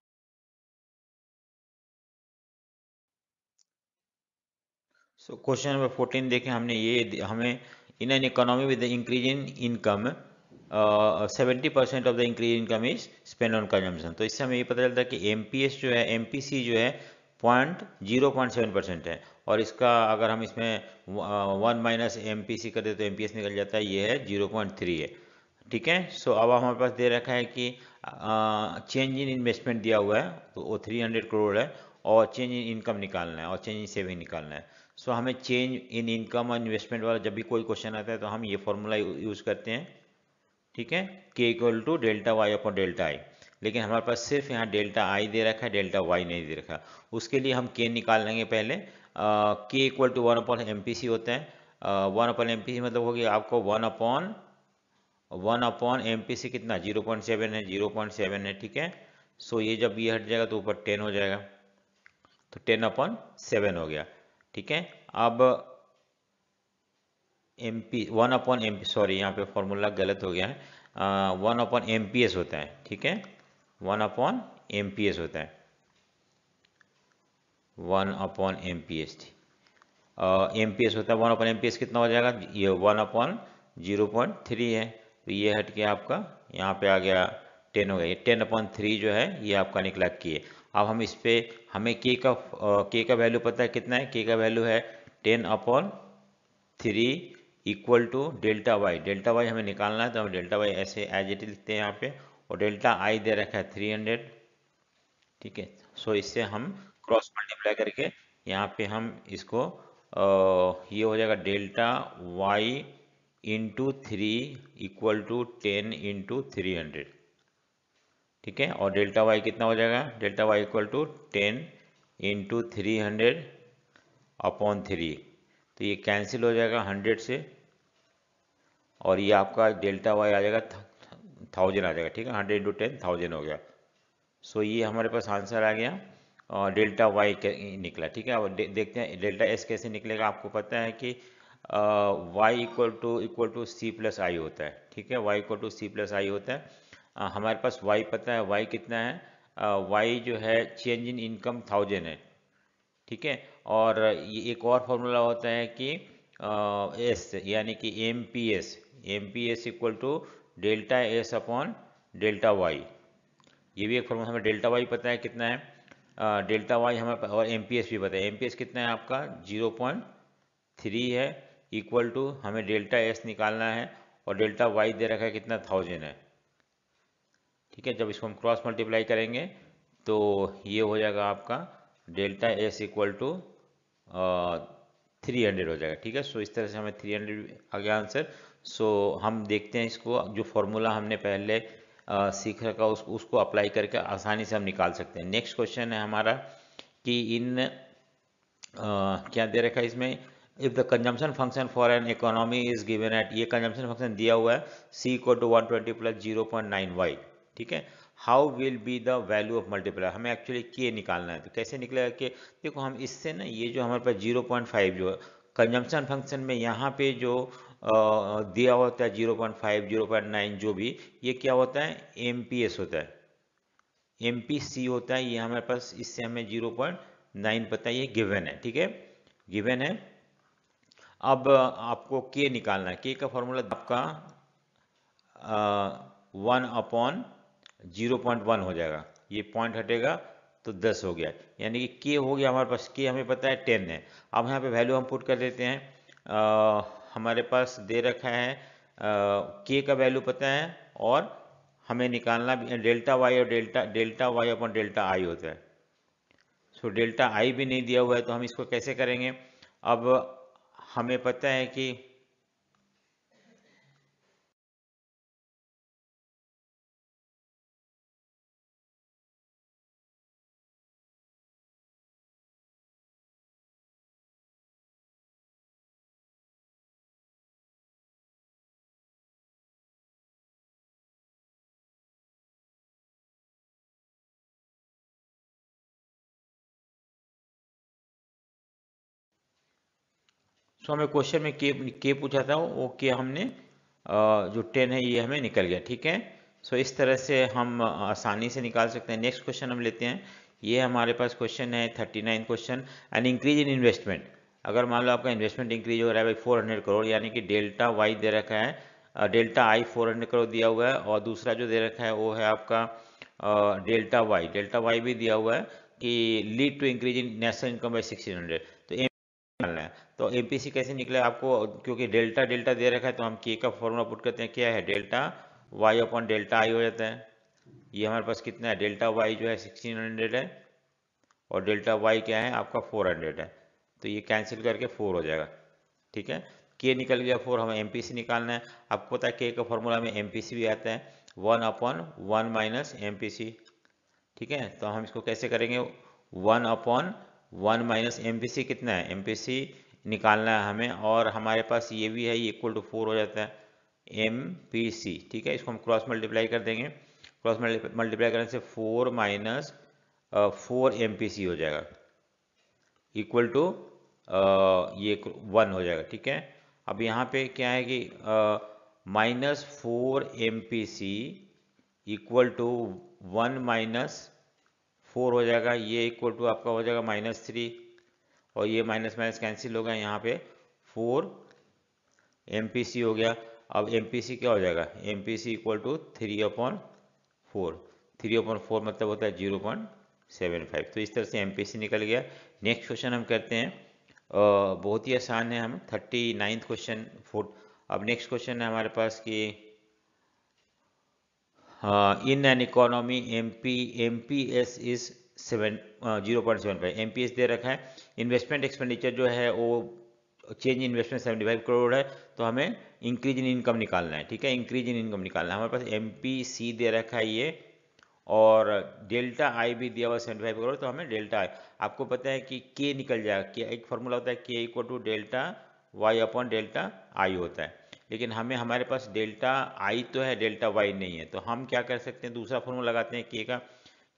सो क्वेश्चन नंबर 14 देखें हमने, ये हमें in an economy with the increase in income 70% of the increase income is spend on consumption. तो इससे हमें ये पता चलता है कि एमपीएस जो है, एमपीसी जो है 0.7% है, और इसका अगर हम इसमें 1 माइनस एमपीसी कर दे तो एमपीएस निकल जाता है, ये है 0.3 है, ठीक है। सो अब हमारे पास दे रखा है कि चेंज इन इन्वेस्टमेंट दिया हुआ है, तो वो 300 करोड़ है, और चेंज इन इनकम निकालना है और चेंज इन सेविंग निकालना है। सो हमें चेंज इन इनकम और इन्वेस्टमेंट वाला जब भी कोई क्वेश्चन आता है तो हम ये फॉर्मूला यूज़ करते हैं, ठीक है, के equal to delta Y upon delta I. लेकिन हमारे पास सिर्फ यहाँ डेल्टा आई दे रखा है, डेल्टा वाई नहीं दे रखा। उसके लिए हम के निकाल लेंगे पहले। K equal to 1 upon M P C होता है। 1 अपॉन एम पी सी मतलब होगी आपको 1 अपॉन एम पी सी कितना 0.7 है, 0.7 है, ठीक है। सो ये जब ये हट जाएगा तो ऊपर 10 हो जाएगा, तो 10/7 हो गया, ठीक है। अब M P 1 upon M P, sorry यहाँ पे फॉर्मूला गलत हो गया है, 1 अपॉन एम पी एस होता है, ठीक है। 1 अपॉन एम पी एस होता है, 1 upon M P S, M P S होता है 1 अपॉन एम पी एस कितना हो जाएगा, ये 1 अपॉन 0.3 है, तो ये हट के आपका यहाँ पे आ गया 10 हो गया। ये 10/3 जो है ये आपका निकला के। अब हम इस पे हमें के का वैल्यू पता है कितना है, के का वैल्यू है 10/3 equal to delta Y. Delta Y हमें निकालना है, तो हम डेल्टा वाई ऐसे एज इट लिखते हैं यहाँ पे, और डेल्टा आई दे रखा है 300, ठीक है। सो इससे हम क्रॉस मल्टीप्लाई करके यहाँ पे हम इसको ये हो जाएगा delta Y into 3 equal to 10 into 300, ठीक है। और डेल्टा वाई कितना हो जाएगा, delta Y equal to 10 into 300 upon 3, तो ये कैंसिल हो जाएगा 100 से, और ये आपका डेल्टा वाई आ जाएगा 1000 आ जाएगा, ठीक है। 100 इंटू 10 1000 हो गया। सो ये हमारे पास आंसर आ गया, और डेल्टा वाई निकला, ठीक है। अब देखते हैं डेल्टा एस कैसे निकलेगा। आपको पता है कि Y equal to C plus I होता है, ठीक है। Y equal to C plus I होता है। हमारे पास वाई पता है, वाई कितना है, वाई जो है चेंज इन इनकम 1000 है, ठीक है। और ये एक और फॉर्मूला होता है कि एस यानी कि M P S equal to delta S upon delta Y. ये भी एक फॉर्मूला, हमें डेल्टा वाई पता है कितना है, डेल्टा वाई हमें, और एम पी एस भी पता है। एम पी एस कितना है आपका 0.3 है, इक्वल टू हमें डेल्टा एस निकालना है, और डेल्टा वाई दे रखा है कितना 1000 है, ठीक है। जब इसको हम क्रॉस मल्टीप्लाई करेंगे तो ये हो जाएगा आपका डेल्टा एस इक्वल टू 300 हो जाएगा, ठीक है। सो इस तरह से हमें 300 आ गया आंसर। सो हम देखते हैं इसको, जो फॉर्मूला हमने पहले सीख रखा उसको अप्लाई करके आसानी से हम निकाल सकते हैं। नेक्स्ट क्वेश्चन है हमारा कि क्या दे रखा है इसमें, if the consumption function for an economy is given at, ये कंजम्पशन फंक्शन दिया हुआ है सी इक्वल टू 120 प्लस 0.9 वाई, ठीक है। How will be the value of multiply, हमें एक्चुअली के निकालना है। तो कैसे निकलेगा के, देखो हम इससे ना, ये जो हमारे पास 0.5 जो कंजम्पशन फंक्शन में यहाँ पे जो दिया होता है 0.5 0.9 जो भी, ये क्या होता है एम पी एस होता है, एम पी सी होता है। ये हमारे पास, इससे हमें 0.9 पता है, ये गिवन है, ठीक है, गिवन है। अब आपको के निकालना है। के का फॉर्मूला आपका 1/0.1 हो जाएगा, ये पॉइंट हटेगा तो 10 हो गया, यानी कि के हो गया हमारे पास, के हमें पता है 10 है। अब यहाँ पे वैल्यू हम पुट कर देते हैं। हमारे पास दे रखा है के का वैल्यू पता है, और हमें निकालना भी डेल्टा वाई, और delta Y upon delta I होता है। सो डेल्टा आई भी नहीं दिया हुआ है, तो हम इसको कैसे करेंगे? अब हमें पता है कि हमें क्वेश्चन में के पूछा था, वो के हमने जो 10 है ये हमें निकल गया, ठीक है। सो इस तरह से हम आसानी से निकाल सकते हैं। नेक्स्ट क्वेश्चन हम लेते हैं। ये हमारे पास क्वेश्चन है 39 question. An increase in investment, अगर मान लो आपका इन्वेस्टमेंट इंक्रीज हो रहा है भाई 400 करोड़, यानी कि डेल्टा वाई दे रखा है, डेल्टा आई 400 करोड़ दिया हुआ है, और दूसरा जो दे रखा है वो है आपका डेल्टा वाई भी दिया हुआ है कि lead to increase in national income by 1600। तो निकालना है, तो एमपीसी कैसे निकले आपको, क्योंकि डेल्टा डेल्टा दे रखा है तो हम के का फॉर्मूला पुट करते हैं, क्या है delta Y upon delta I हो जाता है। ये हमारे पास कितना है, डेल्टा वाई जो है 1600 है, और डेल्टा वाई क्या है आपका 400 है, तो ये कैंसिल करके 4 हो जाएगा, ठीक है। के निकल गया 4, हमें एमपीसी निकालना है। आपको पता है के का फॉर्मूला में एमपीसी भी आता है, 1/1 माइनस एमपीसी, ठीक है। तो हम इसको कैसे करेंगे, 1/1 माइनस एमपीसी कितना है, एमपीसी निकालना है हमें, और हमारे पास ये भी है, ये इक्वल टू 4 हो जाता है एमपीसी, ठीक है। इसको हम क्रॉस मल्टीप्लाई कर देंगे, क्रॉस मल्टीप्लाई करने से 4 माइनस 4 एमपीसी हो जाएगा, इक्वल टू ये 1 हो जाएगा, ठीक है। अब यहाँ पे क्या है कि -4 MPC इक्वल टू 1 माइनस 4 हो जाएगा, ये इक्वल टू आपका हो जाएगा -3, और ये माइनस माइनस कैंसिल होगा, यहाँ पे 4 MPC हो गया। अब MPC क्या हो जाएगा, MPC इक्वल टू 3/4, 3/4 मतलब होता है 0.75। तो इस तरह से MPC निकल गया। नेक्स्ट क्वेश्चन हम करते हैं, बहुत ही आसान है, हम 39 क्वेश्चन फुट। अब नेक्स्ट क्वेश्चन है हमारे पास कि इन an economy MPS is 0.75, MPS दे रखा है। इन्वेस्टमेंट एक्सपेंडिचर जो है वो चेंज इन्वेस्टमेंट 75 करोड़ है, तो हमें इंक्रीज इन इनकम निकालना है, ठीक है। इंक्रीज इन इनकम निकालना है, हमारे पास MPC दे रखा है ये, और डेल्टा आई भी दिया हुआ 75 करोड़, तो हमें डेल्टा आई, आपको पता है कि के निकल जाएगा, के एक फॉर्मूला होता है के equal to delta Y upon delta I होता है, लेकिन हमें हमारे पास डेल्टा आई तो है, डेल्टा वाई नहीं है, तो हम क्या कर सकते हैं, दूसरा फॉर्मूला लगाते हैं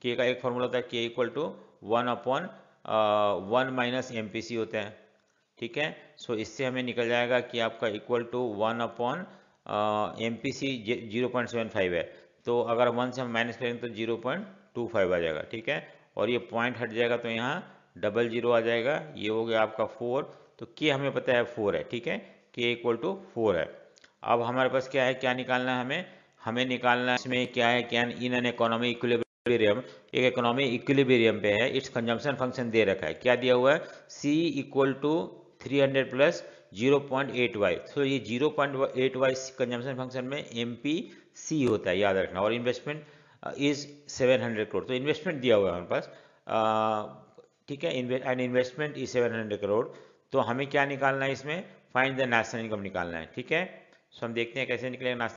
के का एक फॉर्मूला होता है के इक्वल टू 1/1 माइनस एमपीसी होता है, ठीक है। सो इससे हमें निकल जाएगा कि आपका इक्वल टू 1/MPC 0.75 है, तो अगर 1 से हम माइनस करेंगे तो 0.25 आ जाएगा, ठीक है। और ये पॉइंट हट जाएगा तो यहाँ डबल जीरो आ जाएगा, ये हो गया आपका 4, तो के हमें पता है 4 है, ठीक है, के इक्वल टू 4 है। अब हमारे पास क्या है, क्या निकालना है हमें, हमें निकालना है इसमें क्या है, क्या इन एन इकोनॉमी इक्विलिब्रियम, एक इकोनॉमी इक्विलिब्रियम पे है, इट्स कंजम्पशन फंक्शन दे रखा है, क्या दिया हुआ है, C equal to 300 plus 0.8y, तो ये 0.8y कंजम्पशन फंक्शन में MPC होता है, याद रखना। और इन्वेस्टमेंट इज 700 करोड़, तो इन्वेस्टमेंट दिया हुआ है हमारे पास, ठीक है, एंड इन्वेस्टमेंट इज 700 करोड़, तो हमें क्या निकालना है इसमें, फाइंड द नेशनल इनकम निकालना है, ठीक है। सो हम देखते हैं कैसे निकलेगा।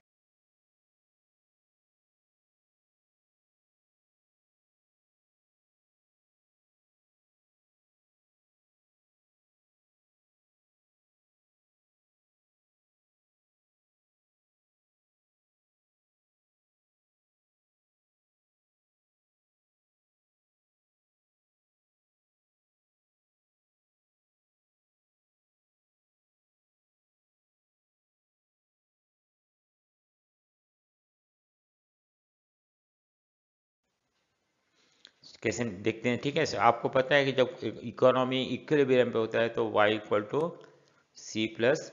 कैसे देखते हैं, ठीक है। आपको पता है कि जब इकोनॉमी इक्विलिब्रियम पे होता है तो y equal to C plus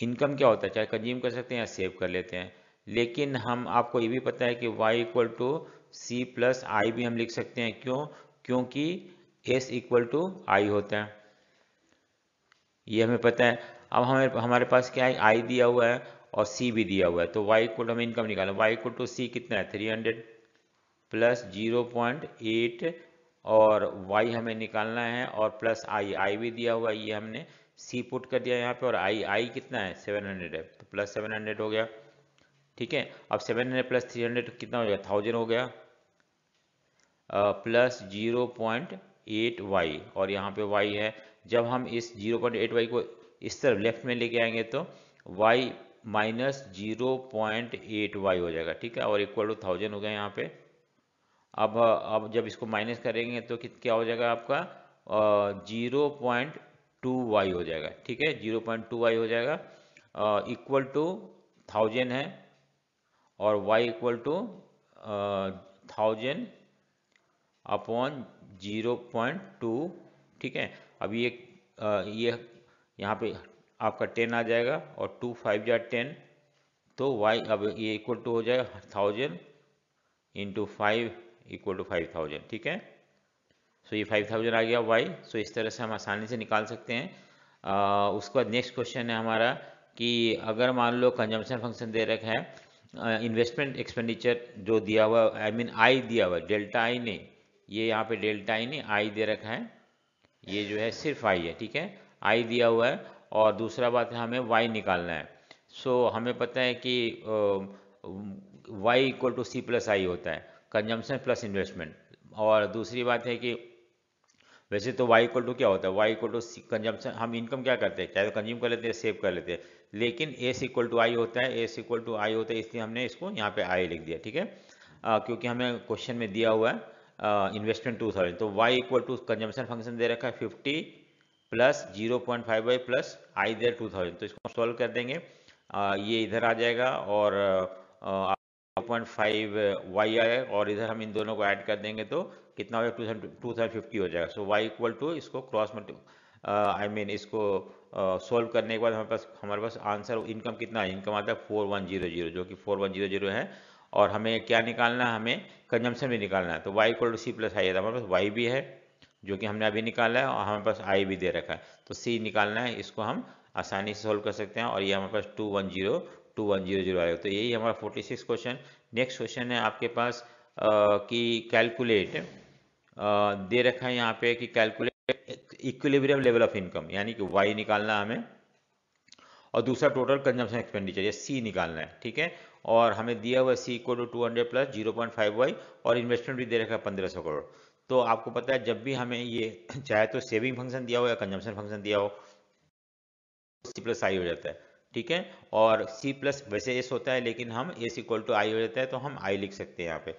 income क्या होता है, चाहे कंज्यूम कर सकते हैं या सेव कर लेते हैं, लेकिन हम आपको ये भी पता है कि y equal to C plus I भी हम लिख सकते हैं, क्यों, क्योंकि S इक्वल टू आई होता है, ये हमें पता है। अब हमारे पास क्या है, I दिया हुआ है और C भी दिया हुआ है, तो Y इक्वल टू हमें इनकम निकालना, Y इक्वल टू C कितना है 300 प्लस 0.8 और Y हमें निकालना है और प्लस I भी दिया हुआ है, ये हमने C पुट कर दिया यहाँ पे और I कितना है 700 है, तो प्लस 700 हो गया। ठीक है, अब 700 प्लस 300 कितना हो गया 1000 हो गया, प्लस 0.8y और यहाँ पे y है। जब हम इस 0.8y को इस तरफ लेफ्ट में लेके आएंगे तो y माइनस 0.8y हो जाएगा। ठीक है, और इक्वल टू 1000 हो गया यहाँ पे। अब जब इसको माइनस करेंगे तो क्या हो जाएगा आपका 0.2y हो जाएगा। ठीक है, 0.2y हो जाएगा, इक्वल टू 1000 है और y इक्वल टू 1000 अपॉन 0.2। ठीक है, अब ये यहाँ पे आपका 10 आ जाएगा और 2 5 जा 10, तो y अब ये इक्वल टू हो जाएगा 1000 इंटू 5 इक्वल टू 5000। ठीक है, सो ये 5000 आ गया y। सो इस तरह से हम आसानी से निकाल सकते हैं। उसके बाद नेक्स्ट क्वेश्चन है हमारा कि अगर मान लो कंजम्पशन फंक्शन दे रखा है, इन्वेस्टमेंट एक्सपेंडिचर जो दिया हुआ आई मीन आई दिया हुआ है, डेल्टा आई नहीं, ये यहाँ पे डेल्टा आई नहीं आई दे रखा है, ये जो है सिर्फ आई है। ठीक है, आई दिया हुआ है और दूसरा बात है हमें वाई निकालना है। सो हमें पता है कि Y equal to C plus I होता है, कंजम्पशन प्लस इन्वेस्टमेंट। और दूसरी बात है कि वैसे तो y इक्वल टू क्या होता है, y इक्वल टू कंजम्पशन, हम इनकम क्या करते हैं, चाहे तो कंज्यूम कर लेते हैं सेव कर लेते हैं, लेकिन s इक्वल टू आई होता है, s इक्वल टू आई होता है, इसलिए हमने इसको यहाँ पे i लिख दिया। ठीक है, क्योंकि हमें क्वेश्चन में दिया हुआ है इन्वेस्टमेंट 2000, तो y equal to consumption function दे रखा है 50 प्लस 0.5y प्लस आई देर 2000, तो इसको सॉल्व कर देंगे, ये इधर आ जाएगा और 0.5y आएगा और इधर हम इन दोनों को ऐड कर देंगे तो कितना हो जाएगा 2050 हो जाएगा। सो y इक्वल टू इसको क्रॉस आई मीन इसको सॉल्व करने के बाद हमारे पास आंसर इनकम कितना है, इनकम आता है 4100, जो कि 4100 है। और हमें क्या निकालना है, हमें कंजम्पशन भी निकालना है, तो y equal to C plus I है, हमारे पास y भी है जो कि हमने अभी निकाला है और हमारे पास i भी दे रखा है, तो c निकालना है, इसको हम आसानी से सोल्व कर सकते हैं और ये हमारे पास 2100 आएगा। तो यही हमारा 46 क्वेश्चन। नेक्स्ट क्वेश्चन है आपके पास कि कैलकुलेट दे रखा है यहाँ पे कि calculate equilibrium level of income, यानी कि y निकालना हमें और दूसरा टोटल कंजम्पशन एक्सपेंडिचर ये c निकालना है। ठीक है, और हमें दिया हुआ c equal to 200 plus 0.5y और इन्वेस्टमेंट भी दे रखा है 1500 करोड़। तो आपको पता है जब भी हमें ये चाहे तो सेविंग फंक्शन दिया हो या कंजम्पशन फंक्शन दिया हो, c प्लस आई हो जाता है। ठीक है, और c प्लस वैसे s होता है लेकिन हम s इक्वल टू आई हो जाता है, तो हम i लिख सकते हैं यहाँ पे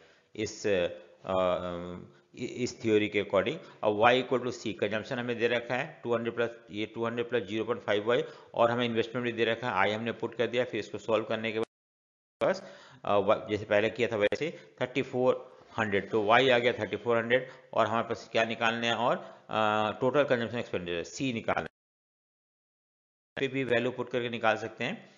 इस थ्योरी के अकॉर्डिंग। अब y equal to C, consumption हमें दे रखा है 200 प्लस 0.5y और हमें इन्वेस्टमेंट भी दे रखा है, i हमने पुट कर दिया। फिर इसको सॉल्व करने के बाद जैसे पहले किया था वैसे 3400, तो y आ गया 3400 और हमारे पास क्या निकालना है, और टोटल कंजम्पशन एक्सपेंडिचर c निकालना है, पे भी वैल्यू पुट करके निकाल सकते हैं।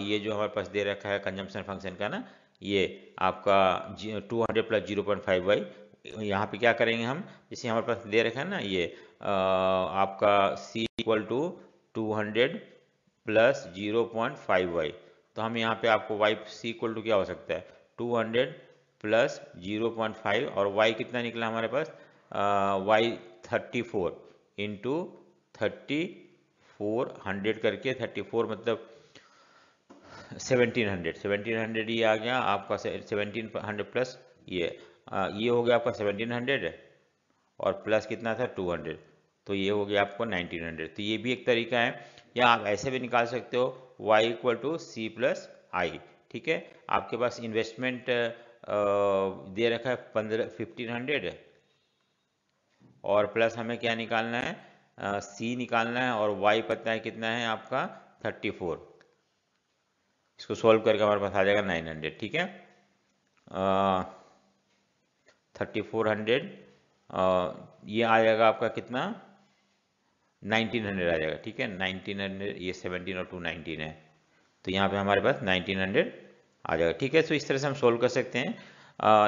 ये जो हमारे पास दे रखा है कंजम्पशन फंक्शन का ना, ये आपका 200 प्लस 0.5y, यहाँ पे क्या करेंगे हम, जैसे हमारे पास दे रखा है ना ये आपका c equal to 200 plus 0.5y, तो हम यहाँ पे आपको y c इक्वल टू क्या हो सकता है 200 प्लस 0.5 और y कितना निकला हमारे पास y 34 इंटू 3400 करके 34 मतलब 1700 ये आ गया आपका 1700 प्लस ये हो गया आपका 1700 और प्लस कितना था 200, तो ये हो गया आपको 1900। तो ये भी एक तरीका है, या आप ऐसे भी निकाल सकते हो y equal to C plus I. ठीक है, आपके पास इन्वेस्टमेंट दे रखा है 1500 और प्लस हमें क्या निकालना है c निकालना है और y पता है कितना है आपका 34, इसको सॉल्व करके हमारे पास आ जाएगा 900। ठीक है, 3400 ये आ जाएगा आपका कितना 1900 आ जाएगा। ठीक है, 1900, ये 17 और 2 19 है, तो यहाँ पे हमारे पास 1900 आ जाएगा। ठीक है, तो इस तरह से हम सोल्व कर सकते हैं।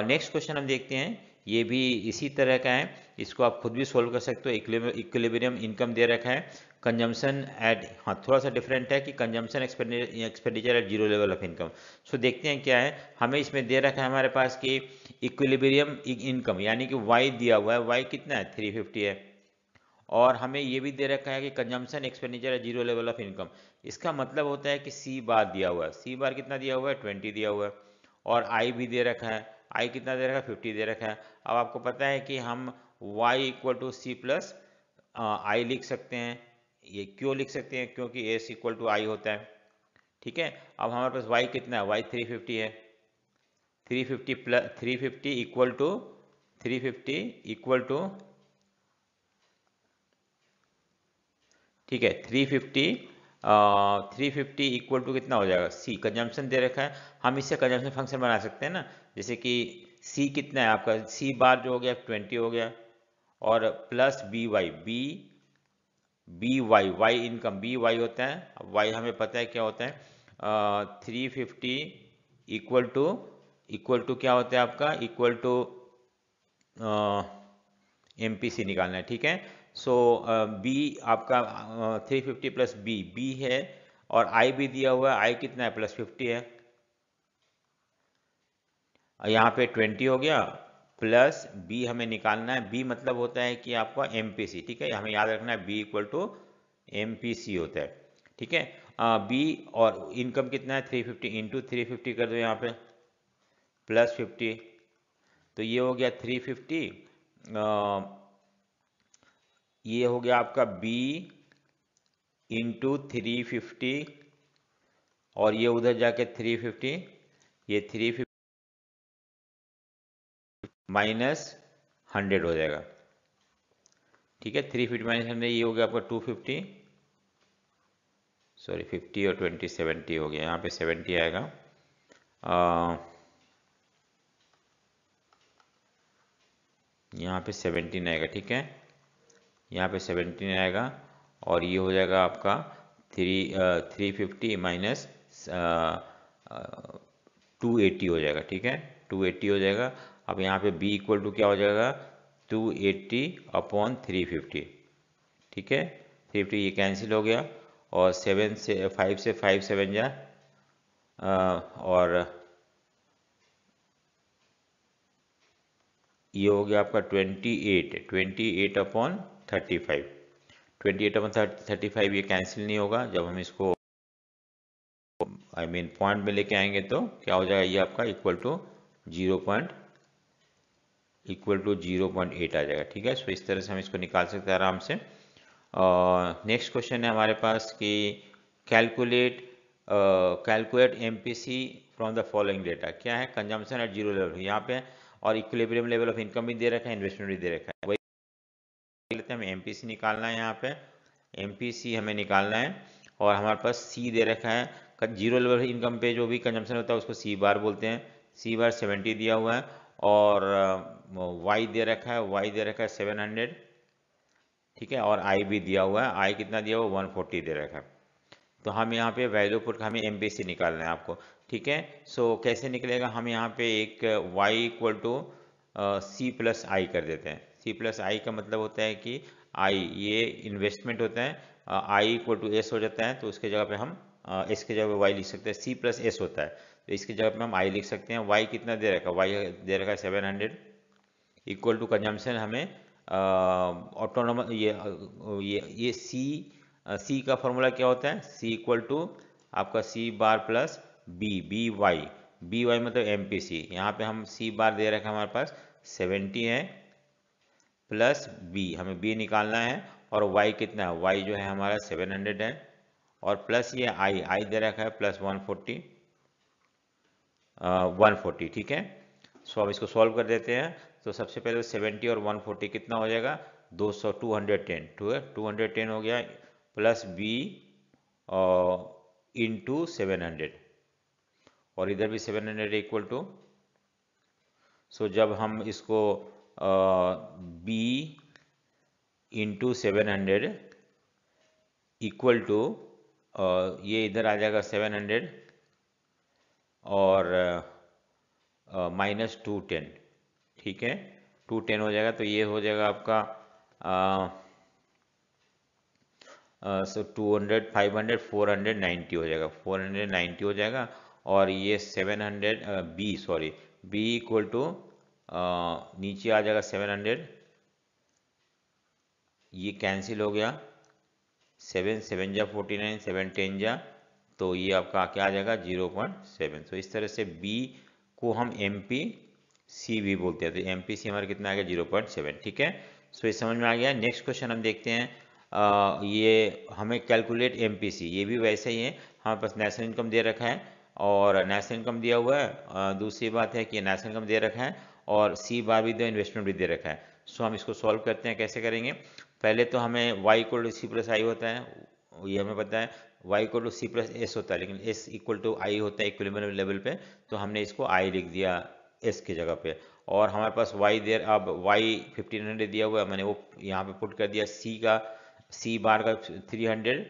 नेक्स्ट क्वेश्चन हम देखते हैं ये भी इसी तरह का है, इसको आप खुद भी सोल्व कर सकते हो। इक्विलिब्रियम इनकम दे रखा है, कंजम्पशन एट, हाँ थोड़ा सा डिफरेंट है कि consumption expenditure at zero level of income. So देखते हैं क्या है, हमें इसमें दे रखा है हमारे पास कि इक्विलिब्रियम इनकम यानी कि वाई दिया हुआ है, वाई कितना है 350 है, और हमें ये भी दे रखा है कि consumption expenditure at zero level of income. इसका मतलब होता है कि सी बार दिया हुआ है, सी बार कितना दिया हुआ है 20 दिया हुआ है, और आई भी दे रखा है, आई कितना दे रखा है 50 दे रखा है। अब आपको पता है कि हम y equal to C plus I लिख सकते हैं। ये क्यों लिख सकते हैं, क्योंकि s इक्वल टू आई होता है। ठीक है, अब हमारे पास y कितना है, y 350 है, 350 plus 350 equal to 350 equal to, ठीक है 350 इक्वल टू कितना हो जाएगा, सी कंजम्पशन दे रखा है, हम इससे कंजम्पशन फंक्शन बना सकते हैं ना। जैसे कि सी कितना है आपका, सी बार जो हो गया 20 हो गया, और plus B Y, B Y, Y income B Y होता है। अब वाई हमें पता है क्या होता है, 350 इक्वल टू क्या होता है आपका, इक्वल टू एमपीसी निकालना है। ठीक है, सो बी आपका 350 प्लस बी, बी है, और आई भी दिया हुआ है, आई कितना है प्लस 50 है, यहाँ पे 20 हो गया, प्लस बी हमें निकालना है, बी मतलब होता है कि आपका एमपीसी। ठीक है, हमें याद रखना है बी इक्वल टू एमपीसी होता है। ठीक है, बी और इनकम कितना है 350 इंटू 350 कर दो यहाँ पे, प्लस 50, तो ये हो गया 350, ये हो गया आपका b इंटू 350, और ये उधर जाके 350, ये 350 माइनस 100 हो जाएगा। ठीक है, 350 माइनस 100, ये हो गया आपका 250, सॉरी 50 और 20 70 हो गया, यहाँ पे 70 आएगा। यहाँ पे 17 आएगा। ठीक है, यहाँ पे 17 आएगा, और ये हो जाएगा आपका 350 माइनस 280 हो जाएगा। ठीक है, 280 हो जाएगा। अब यहाँ पे b इक्वल टू क्या हो जाएगा, 280 अपॉन 350। ठीक है, 350 ये कैंसिल हो गया, और 7 से 5 7 जा, और ये हो गया आपका 28 अपॉन 35, 28 अपॉन 35 ये कैंसिल नहीं होगा। जब हम इसको पॉइंट में लेके आएंगे तो क्या हो जाएगा, ये आपका इक्वल टू 0.8 आ जाएगा। ठीक है, सो इस तरह से हम इसको निकाल सकते हैं आराम से। नेक्स्ट क्वेश्चन है हमारे पास कि calculate MPC from the following data. क्या है, कंजम्पशन एट जीरो लेवल यहाँ पे, और इक्विलिब्रियम लेवल ऑफ इनकम भी दे रखा है, इन्वेस्टमेंट भी दे रखा है। वही लेते हैं, हमें एमपीसी निकालना है, यहाँ पे एमपीसी हमें निकालना है, और हमारे पास सी दे रखा है। जीरो लेवल इनकम पे जो भी कंजम्पशन होता है उसको सी बार बोलते हैं, सी बार 70 दिया हुआ है, और वाई दे रखा है, वाई दे रखा है 700। ठीक है, और आई भी दिया हुआ है, आई कितना दिया हुआ 140 दे रखा है। तो हम यहाँ पे वैल्यू पुट, हमें एमपीसी निकालना है आपको। ठीक है, सो कैसे निकलेगा, हम यहाँ पे एक y equal to C plus I कर देते हैं। सी प्लस आई का मतलब होता है कि आई ये इन्वेस्टमेंट होता है, आई इक्वल टू एस हो जाता है, तो उसके जगह पे हम एस के जगह पे वाई लिख सकते हैं, सी प्लस एस होता है तो इसकी जगह पे हम आई लिख सकते हैं। वाई कितना दे रखा है, वाई दे रखा है 700, इक्वल टू कंजम्पशन हमें ऑटोनोमस, ये सी का फॉर्मूला क्या होता है, सी इक्वल टू आपका सी बार प्लस बी वाई मतलब एमपीसी। यहाँ पे हम सी बार दे रखा है हमारे पास 70 है, प्लस बी, हमें बी निकालना है, और वाई कितना है, वाई जो है हमारा 700 है, और प्लस ये आई दे रखा है प्लस 140। ठीक है, सो अब इसको सॉल्व कर देते हैं। तो सबसे पहले 70 और 140 कितना हो जाएगा, 210, 210 हो गया, प्लस बी इंटू 700, और इधर भी 700 इक्वल टू, सो जब हम इसको बी इंटू 700 इक्वल टू, ये इधर आ जाएगा 700, और -210। ठीक है, 210 हो जाएगा, तो ये हो जाएगा आपका 200 500 490 हो जाएगा, 490 हो जाएगा। और ये 700 B sorry B equal to नीचे आ जाएगा 700, ये कैंसिल हो गया, 7 7 जा 49, 7 10 जा, तो ये आपका क्या आ जाएगा 0.7। तो इस तरह से B को हम MPC भी बोलते हैं, तो MPC हमारा कितना आ गया 0.7। ठीक है, सो ये समझ में आ गया। नेक्स्ट क्वेश्चन हम देखते हैं, ये हमें कैलकुलेट MPC, ये भी वैसे ही है, हमारे पास नेशनल इनकम दे रखा है और नेशनल इनकम दिया हुआ है। दूसरी बात है कि नेशनल इनकम दे रखा है और C बार भी दे, इन्वेस्टमेंट भी दे रखा है। सो हम इसको सॉल्व करते हैं, कैसे करेंगे। पहले तो हमें y equal to C plus I होता है, ये हमें पता है, y equal to C plus S होता है, लेकिन s इक्वल टू आई होता है इक्विलिब्रियम लेवल पे, तो हमने इसको i लिख दिया s की जगह पे। और हमारे पास y देर, अब y 1500 दिया हुआ है, मैंने वो यहाँ पे पुट कर दिया, c बार का 300,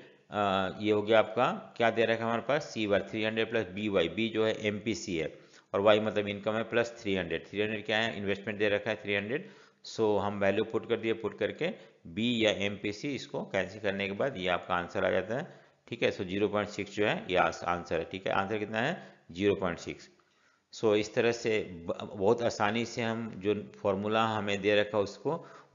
ये हो गया आपका क्या दे रखा है हमारे पास, c बार 300 प्लस b जो है MPC है, और y मतलब इनकम है, प्लस 300 क्या है, इन्वेस्टमेंट दे रखा है 300। सो हम वैल्यू पुट कर दिए, पुट करके B या MPC इसको कैंसिल करने के बाद ये आपका आंसर आ जाता है। ठीक है, सो 0.6 जो है ये आंसर है। ठीक है, आंसर कितना है 0.6। सो इस तरह से बहुत आसानी से हम जो फॉर्मूला हमें दे रखा है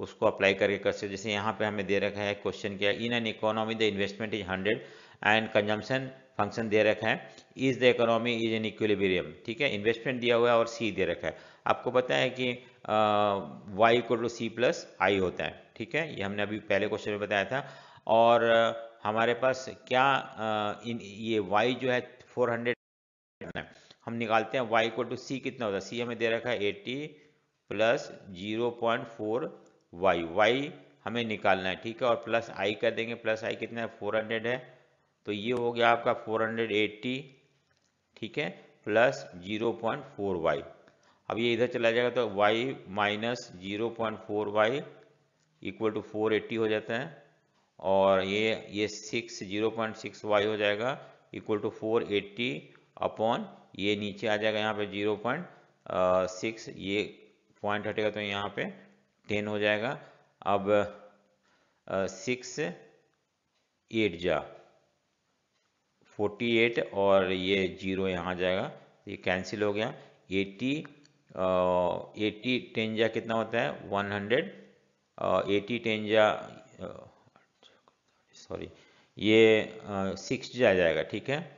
उसको अप्लाई करके कर सकते। जैसे यहाँ पे हमें दे रखा है क्वेश्चन क्या है, in an economy the investment is 100 and consumption function दे रखा है, is the economy is in equilibrium. ठीक है, इन्वेस्टमेंट दिया हुआ है और सी दे रखा है। आपको पता है कि y equal to C plus I होता है। ठीक है, ये हमने अभी पहले क्वेश्चन में बताया था। और हमारे पास क्या ये y जो है 400 है, हम निकालते हैं y इक्वल टू सी कितना होता है, सी हमें दे रखा है 80 प्लस 0.4 y हमें निकालना है। ठीक है, और प्लस आई कर देंगे, प्लस आई कितना है 400 है, तो ये हो गया आपका 480। ठीक है, प्लस 0.4y, अब ये इधर चला जाएगा तो y minus 0.4y equal to 480 हो जाता है, और ये 0.6y हो जाएगा इक्वल टू 480 अपॉन ये नीचे आ जाएगा यहाँ पे 0.6, ये पॉइंट हटेगा तो यहाँ पे 10 हो जाएगा। अब 6 8 जा 48 और ये 0 यहाँ आ जाएगा, ये कैंसिल हो गया। 80 10 जा कितना होता है 100, 80 10 जा सॉरी ये 6 जा जाएगा। ठीक है,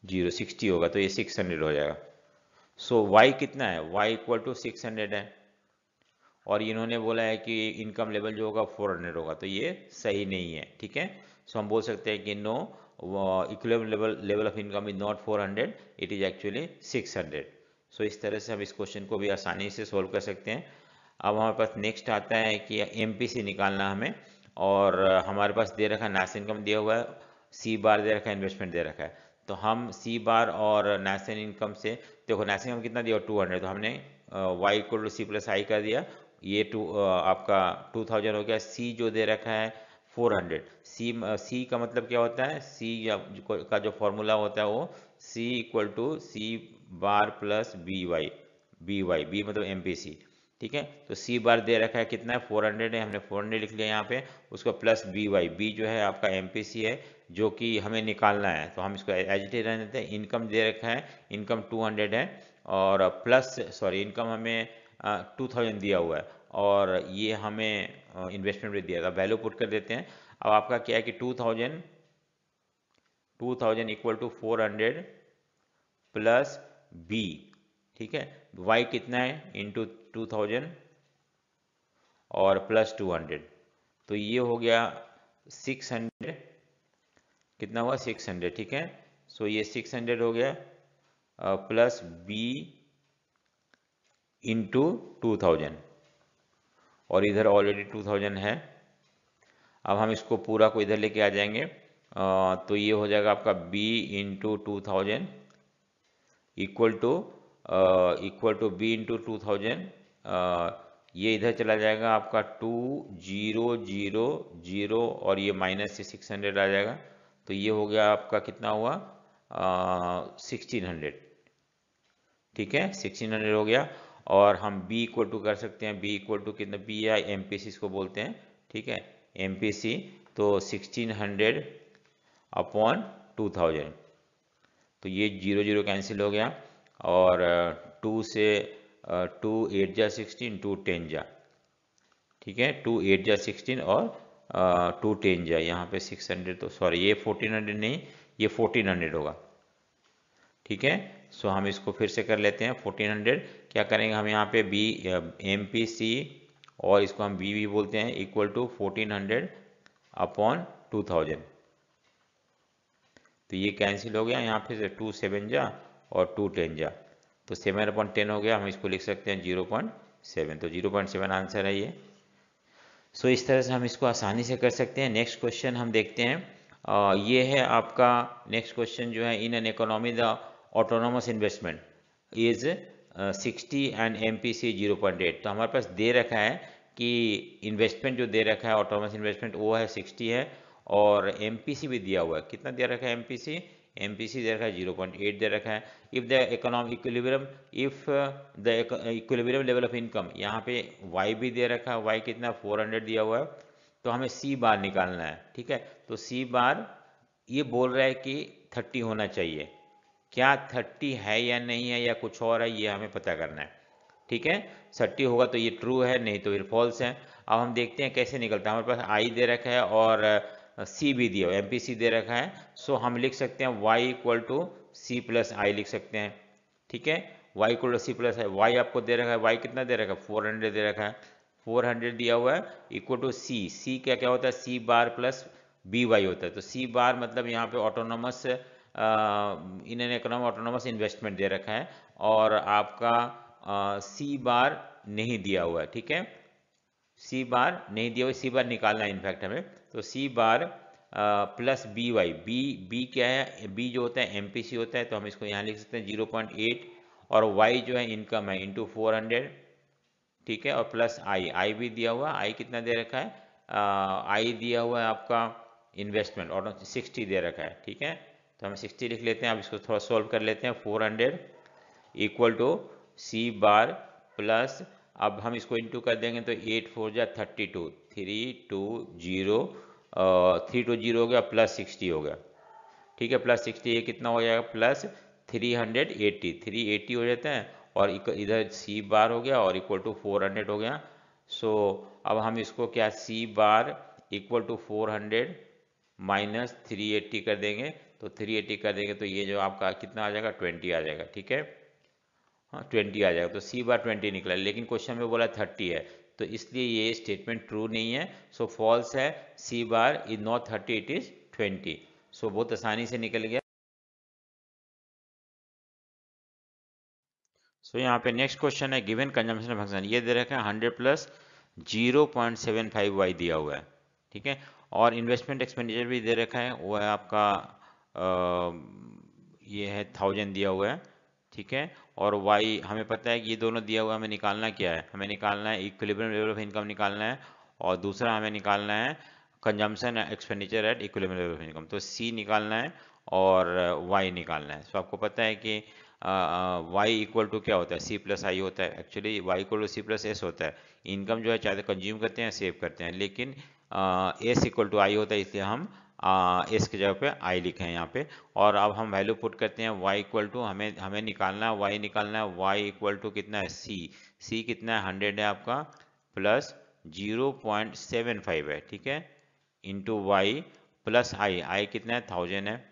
60 होगा तो ये 600 हो जाएगा। सो y कितना है, y इक्वल टू 600 है, और इन्होंने बोला है कि इनकम लेवल जो होगा 400 होगा, तो ये सही नहीं है। ठीक है, सो हम बोल सकते हैं कि no, equilibrium level of income is not 400, it is actually 600। So इस तरह से हम इस क्वेश्चन को भी आसानी से सोल्व कर सकते हैं। अब हमारे पास नेक्स्ट आता है कि MPC निकालना हमें, और हमारे पास दे रखा है नेशनल इनकम दिया हुआ है, C बार दे रखा है, इन्वेस्टमेंट दे रखा है। तो हम C बार और नेशनल इनकम से, देखो नेशनल इनकम कितना दिया 200, तो हमने y equal to C plus I कर दिया, ये आपका 2000 हो गया। C जो दे रखा है 400, C का मतलब क्या होता है, C का जो फॉर्मूला होता है वो C equal to C bar plus B मतलब MPC। ठीक है, तो C बार दे रखा है कितना है 400 है, हमने 400 लिख लिया यहाँ पे, उसको प्लस बी जो है आपका MPC है जो कि हमें निकालना है, तो हम इसको एज इट इज रहने देते हैं। इनकम दे रखा है, इनकम 200 है, और प्लस सॉरी इनकम हमें 2000 दिया हुआ है, और ये हमें इन्वेस्टमेंट भी दिया था, वैल्यू पुट कर देते हैं। अब आपका क्या है कि 2000 इक्वल टू 400 प्लस बी। ठीक है, y कितना है इंटू 2000 और प्लस 200, तो ये हो गया 600, कितना हुआ 600। ठीक है, सो ये 600 हो गया, प्लस b इंटू 2000, और इधर ऑलरेडी 2000 है। अब हम इसको पूरा को इधर लेके आ जाएंगे, तो ये हो जाएगा आपका b into 2000 equal to b into 2000, ये इधर चला जाएगा आपका 2000 और ये माइनस से 600 आ जाएगा, तो ये हो गया आपका कितना हुआ 1600। ठीक है, 1600 हो गया। और हम b इक्वल टू कर सकते हैं, b इक्वल टू कितना, b या MPC इसको बोलते हैं, ठीक है, MPC, तो 1600 अपॉन 2000, तो ये 0 0 कैंसिल हो गया, और 2 से 2 8 जा 16, 2 10 जा, ठीक है, 2 8 जा 16 और 2 10 जा, यहाँ पे 600, तो सॉरी ये 1400 नहीं, ये 1400 होगा, ठीक है। सो हम इसको फिर से कर लेते हैं 1400, क्या करेंगे हम यहाँ पे बी MPC और इसको हम बी भी बोलते हैं, इक्वल टू 1400 अपॉन 2000, तो ये कैंसिल हो गया, यहाँ पे से 2 7 जा और 2 10 जा, तो 7 अपॉन 10 हो गया, हम इसको लिख सकते हैं 0.7, तो 0.7 आंसर है ये। सो इस तरह से हम इसको आसानी से कर सकते हैं। नेक्स्ट क्वेश्चन हम देखते हैं, ये है आपका नेक्स्ट क्वेश्चन जो है, in an economy the autonomous investment is 60 and MPC 0.8, तो हमारे पास दे रखा है कि इन्वेस्टमेंट जो दे रखा है ऑटोनोमस इन्वेस्टमेंट वो है 60 है, और MPC भी दिया हुआ है, कितना दे रखा है MPC दे रखा है 0.8 दे रखा है। If the economic equilibrium, if the equilibrium level of income, यहाँ पे Y भी दे रखा है, Y कितना 400 दिया हुआ है, तो हमें C बार निकालना है, ठीक है, तो C बार ये बोल रहा है कि 30 होना चाहिए, क्या 30 है या नहीं है या कुछ और है, ये हमें पता करना है, ठीक है। 30 होगा तो ये ट्रू है, नहीं तो फिर फॉल्स है। अब हम देखते हैं कैसे निकलता है, हमारे पास I दे रखा है और C भी दिया, MPC दे रखा है, सो हम लिख सकते हैं Y equal to C plus I लिख सकते हैं, ठीक है, Y equal to C plus I, Y आपको दे रखा है, Y कितना दे रखा है 400 दे रखा है, 400 दिया हुआ है, इक्वल टू C क्या क्या होता है, C बार प्लस BY होता है, तो C बार मतलब यहाँ पे autonomous in an economy autonomous investment दे रखा है, और आपका C बार नहीं दिया हुआ है, ठीक है, C बार नहीं दिया हुआ, C बार निकालना है इनफैक्ट हमें, तो C bar plus BY, B क्या है, B जो होता है MPC होता है, तो हम इसको यहाँ लिख सकते हैं 0.8, और Y जो है इनकम है इंटू 400, ठीक है, और प्लस I भी दिया हुआ, I कितना दे रखा है, I दिया हुआ है आपका इन्वेस्टमेंट और 60 दे रखा है, ठीक है, तो हम 60 लिख लेते हैं। अब इसको थोड़ा सॉल्व कर लेते हैं, 400 equal to C bar plus, अब हम इसको इंटू कर देंगे तो 8 4 जा 32, 320 320 हो गया, प्लस 60 हो गया, ठीक है, प्लस 60, ये कितना हो जाएगा प्लस 380 हो जाता है, और इधर C बार हो गया और इक्वल टू 400 हो गया। सो अब हम इसको क्या C bar equal to 400 minus 380 कर देंगे, तो 380 कर देंगे तो ये जो आपका कितना आ जाएगा 20 आ जाएगा, ठीक है, हाँ 20 आ जाएगा, तो C बार 20 निकला, लेकिन क्वेश्चन में बोला 30 है, तो इसलिए ये स्टेटमेंट ट्रू नहीं है, सो फॉल्स है, C bar is not 30, it is 20, सो बहुत आसानी से निकल गया। सो यहाँ पे नेक्स्ट क्वेश्चन है, गिवन कंजम्पशन फंक्शन, ये दे रखा है 100 प्लस 0.75y दिया हुआ है, ठीक है, और इन्वेस्टमेंट एक्सपेंडिचर भी दे रखा है, वो है आपका ये है 1000 दिया हुआ है, ठीक है, और y हमें पता है कि ये दोनों दिया हुआ है, हमें निकालना क्या है, हमें निकालना है इक्विलिब्रियम लेवल ऑफ इनकम निकालना है, और दूसरा हमें निकालना है consumption expenditure at equilibrium level of income, तो C निकालना है और y निकालना है। सो आपको पता है कि y इक्वल टू क्या होता है, C प्लस आई होता है, actually y equal to C plus S होता है, इनकम जो है चाहे तो कंज्यूम करते हैं सेव करते हैं, लेकिन एस इक्वल टू आई होता है, इसलिए हम एस की जगह पे आई लिखे हैं यहाँ पे, और अब हम वैल्यू पुट करते हैं y इक्वल टू, हमें निकालना है y निकालना है, y इक्वल टू कितना है C कितना है 100 है आपका, प्लस 0.75 है, ठीक है, इंटू y प्लस आई कितना है 1000 है,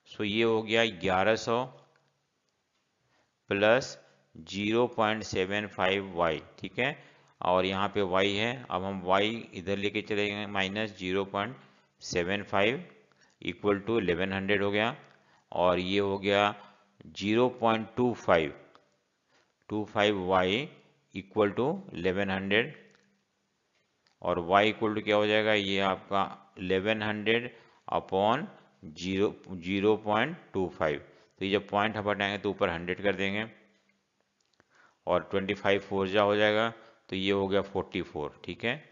सो ये हो गया 1100 प्लस 0.75y, ठीक है, और यहाँ पे y है, अब हम y इधर लेके चले गए माइनस 0.75 इक्वल टू 1100 हो गया, और ये हो गया 0.25y इक्वल टू 1100, और y इक्वल टू क्या हो जाएगा, ये आपका 1100 अपॉन 0.25, तो ये जब पॉइंट हम हटाएंगे तो ऊपर 100 कर देंगे, और 25 4 जा हो जाएगा, तो ये हो गया 44, ठीक है,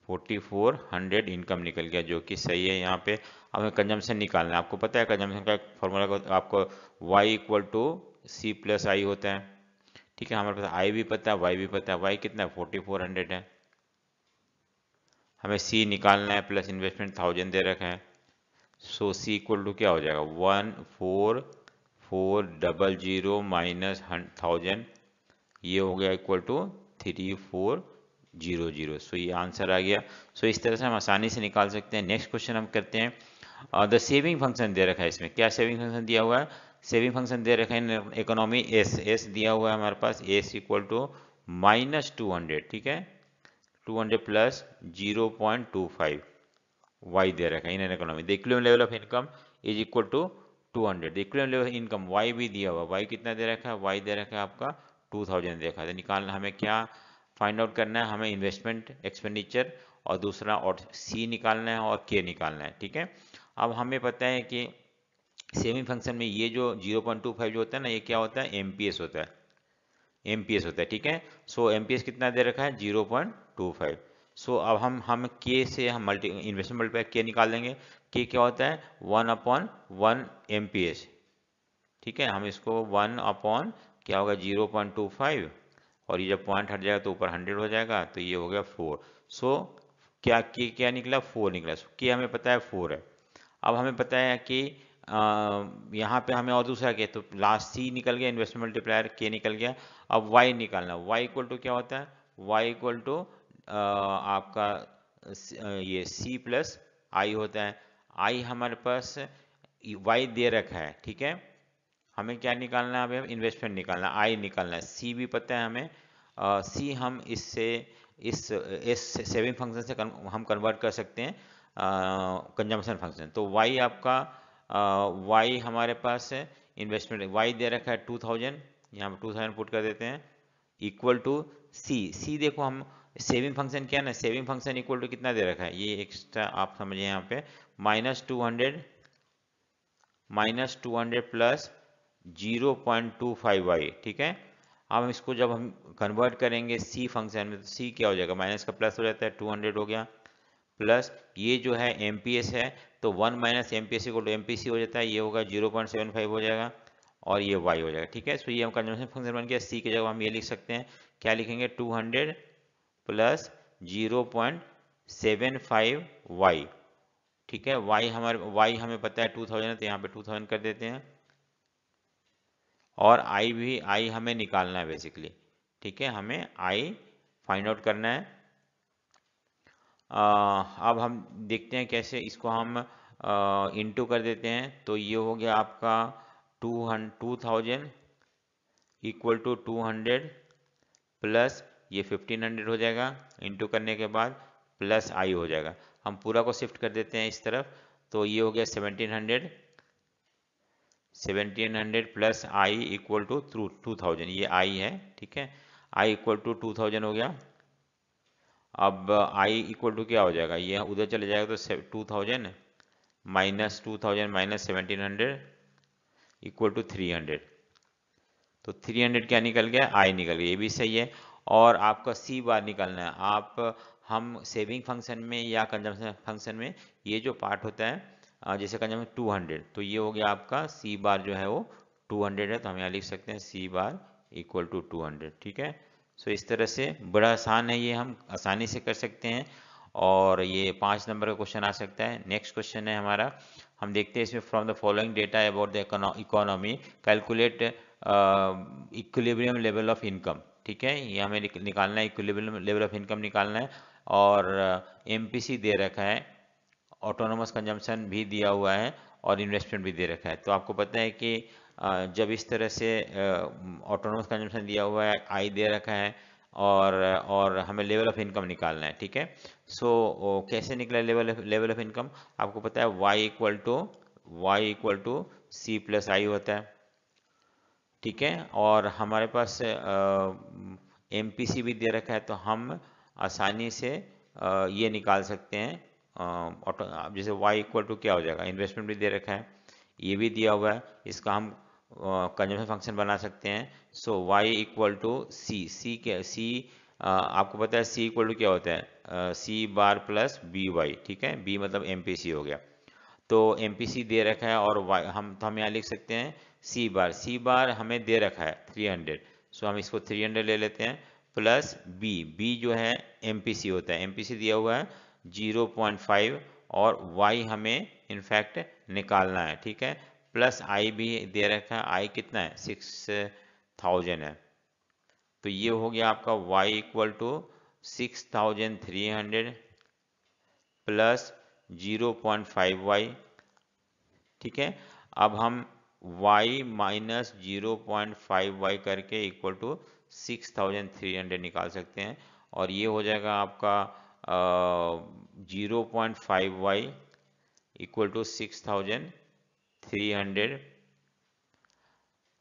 4400 इनकम निकल गया, जो कि सही है। यहाँ पे हमें कंजम्पशन निकालना है, आपको पता है कंजम्पशन का फॉर्मूला आपको y equal to C plus I होता है, ठीक है, हमारे पास आई भी पता है, वाई भी पता है। वाई कितना है, 4400 है। हमें सी निकालना है, प्लस इन्वेस्टमेंट 1000 दे रखा है। सो सी इक्वल टू क्या हो जाएगा, 14400 माइनस 1000, ये हो गया इक्वल टू 3400। सो ये आंसर आ गया। सो इस तरह से हम आसानी से निकाल सकते हैं। नेक्स्ट क्वेश्चन हम करते हैं। द सेविंग फंक्शन दे रखा है, इसमें क्या सेविंग फंक्शन दिया हुआ है, सेविंग फंक्शन दे रखा है इकोनॉमी एस दिया हुआ है हमारे पास, एस इक्वल टू -200, ठीक है, 200 प्लस 0.25 वाई दे रखा है in economy. The equilibrium level of income is equal to 200। The equilibrium level of income Y भी दिया हुआ, वाई कितना दे रखा है, वाई दे रखा है आपका 2000 देखा था। निकालना हमें क्या फाइंड आउट करना है, हमें इन्वेस्टमेंट एक्सपेंडिचर और दूसरा और सी निकालना है और के निकालना है, ठीक है। अब हमें पता है कि सेविंग फंक्शन में ये जो 0.25 जो होता है ना, ये क्या होता है, एमपीएस होता है, एमपीएस होता है, ठीक है। सो एमपीएस कितना दे रखा है, 0.25। सो अब हम के से हम इन्वेस्टमेंट मल्टीप्लाई के निकाल देंगे। के क्या होता है, 1/1 एमपीएस, ठीक है। हम इसको 1/, क्या होगा, 0.25, और ये जब पॉइंट हट जाएगा तो ऊपर 100 हो जाएगा, तो ये हो गया 4। सो क्या निकला, 4 निकला। के हमें पता है 4 है। अब हमें पता है कि यहाँ पे हमें और दूसरा के, तो लास्ट सी निकल गया, इन्वेस्टमेंट मल्टीप्लायर के निकल गया। अब वाई निकालना, वाई इक्वल टू क्या होता है, वाई इक्वल टू आपका ये सी प्लस आई होता है। आई हमारे पास वाई दे रखा है, ठीक है। हमें क्या निकालना है, अभी इन्वेस्टमेंट निकालना है, आई निकालना है, सी भी पता है हमें। सी हम इससे इस सेविंग फंक्शन से हम कन्वर्ट कर सकते हैं कंजम्पशन फंक्शन। तो वाई आपका वाई हमारे पास है, इन्वेस्टमेंट वाई दे रखा है 2000, यहाँ पर 2000 पुट कर देते हैं, इक्वल टू सी। सी देखो हम सेविंग फंक्शन क्या है ना, सेविंग फंक्शन इक्वल टू कितना दे रखा है, ये एक्स्ट्रा आप समझिए यहाँ पे, -200 प्लस 0.25 वाई, ठीक है। अब इसको जब हम कन्वर्ट करेंगे सी फंक्शन में, तो सी क्या हो जाएगा, माइनस का प्लस हो जाता है, 200 हो गया, प्लस ये जो है एमपीएस है, तो 1 माइनस एमपीएस को एमपीसी हो जाता है, ये होगा 0.75 हो जाएगा, और ये वाई हो जाएगा, ठीक है। सो ये हम कंजम्पशन फंक्शन बन गया। सी की जगह हम ये लिख सकते हैं, क्या लिखेंगे, 200 प्लस 0.75 वाई, ठीक है। वाई हमें पता है 2000, तो यहाँ पे 2000 कर देते हैं, और आई हमें निकालना है बेसिकली, ठीक है, हमें आई फाइंड आउट करना है। अब हम देखते हैं कैसे इसको हम इनटू कर देते हैं। तो ये हो गया आपका 2000 इक्वल टू 200 प्लस ये 1500 हो जाएगा, इनटू करने के बाद प्लस आई हो जाएगा। हम पूरा को शिफ्ट कर देते हैं इस तरफ, तो ये हो गया 1700 प्लस आई इक्वल टू 2000, ये आई है, ठीक है। आई इक्वल टू 2000 हो गया। अब आई इक्वल टू क्या हो जाएगा, ये उधर चले जाएगा, तो 2000 माइनस 2000 माइनस 1700 इक्वल टू 300। तो 300 क्या निकल गया, आई निकल गया, ये भी सही है। और आपका सी बार निकालना है। आप हम सेविंग फंक्शन में या कंजम्पशन फंक्शन में ये जो पार्ट होता है, जैसे कंजम्पशन 200, तो ये हो गया आपका सी बार जो है वो 200 है, तो हम यहाँ लिख सकते हैं सी बार इक्वल टू 200, ठीक है। सो इस तरह से बड़ा आसान है, ये हम आसानी से कर सकते हैं, और ये 5 नंबर का क्वेश्चन आ सकता है। नेक्स्ट क्वेश्चन है हमारा, हम देखते हैं इसमें, from the following data about the economy calculate equilibrium level of income, ठीक है। ये हमें निकालना है, इक्विलिब्रियम लेवल ऑफ इनकम निकालना है, और एमपीसी दे रखा है, ऑटोनोमस कंजम्पशन भी दिया हुआ है, और इन्वेस्टमेंट भी दे रखा है। तो आपको पता है कि जब इस तरह से ऑटोनोमस कंजम्पशन दिया हुआ है, आई दे रखा है, और हमें लेवल ऑफ इनकम निकालना है, ठीक है। सो कैसे निकला लेवल ऑफ इनकम, आपको पता है Y equal to C plus I होता है, ठीक है। और हमारे पास एमपीसी भी दे रखा है, तो हम आसानी से ये निकाल सकते हैं। जैसे y इक्वल टू क्या हो जाएगा, इन्वेस्टमेंट भी दे रखा है, ये भी दिया हुआ है, इसका हम कंजम्पशन फंक्शन बना सकते हैं। सो y इक्वल टू सी आपको पता है c इक्वल टू क्या होता है, सी बार प्लस बी वाई, ठीक है। b मतलब एमपीसी हो गया, तो एमपीसी दे रखा है, और हम यहाँ लिख सकते हैं सी बार हमें दे रखा है 300, सो हम इसको 300 ले लेते हैं, प्लस बी जो है एमपीसी होता है, एमपीसी दिया हुआ है 0.5 और y हमें इनफैक्ट निकालना है, ठीक है। प्लस आई भी दे रखा है, आई कितना है 6000 है। तो ये हो गया आपका y equal to 6300 plus 0.5y, ठीक है। अब हम y माइनस 0.5y करके इक्वल टू 6300 निकाल सकते हैं, और ये हो जाएगा आपका 0.5y इक्वल टू 6300।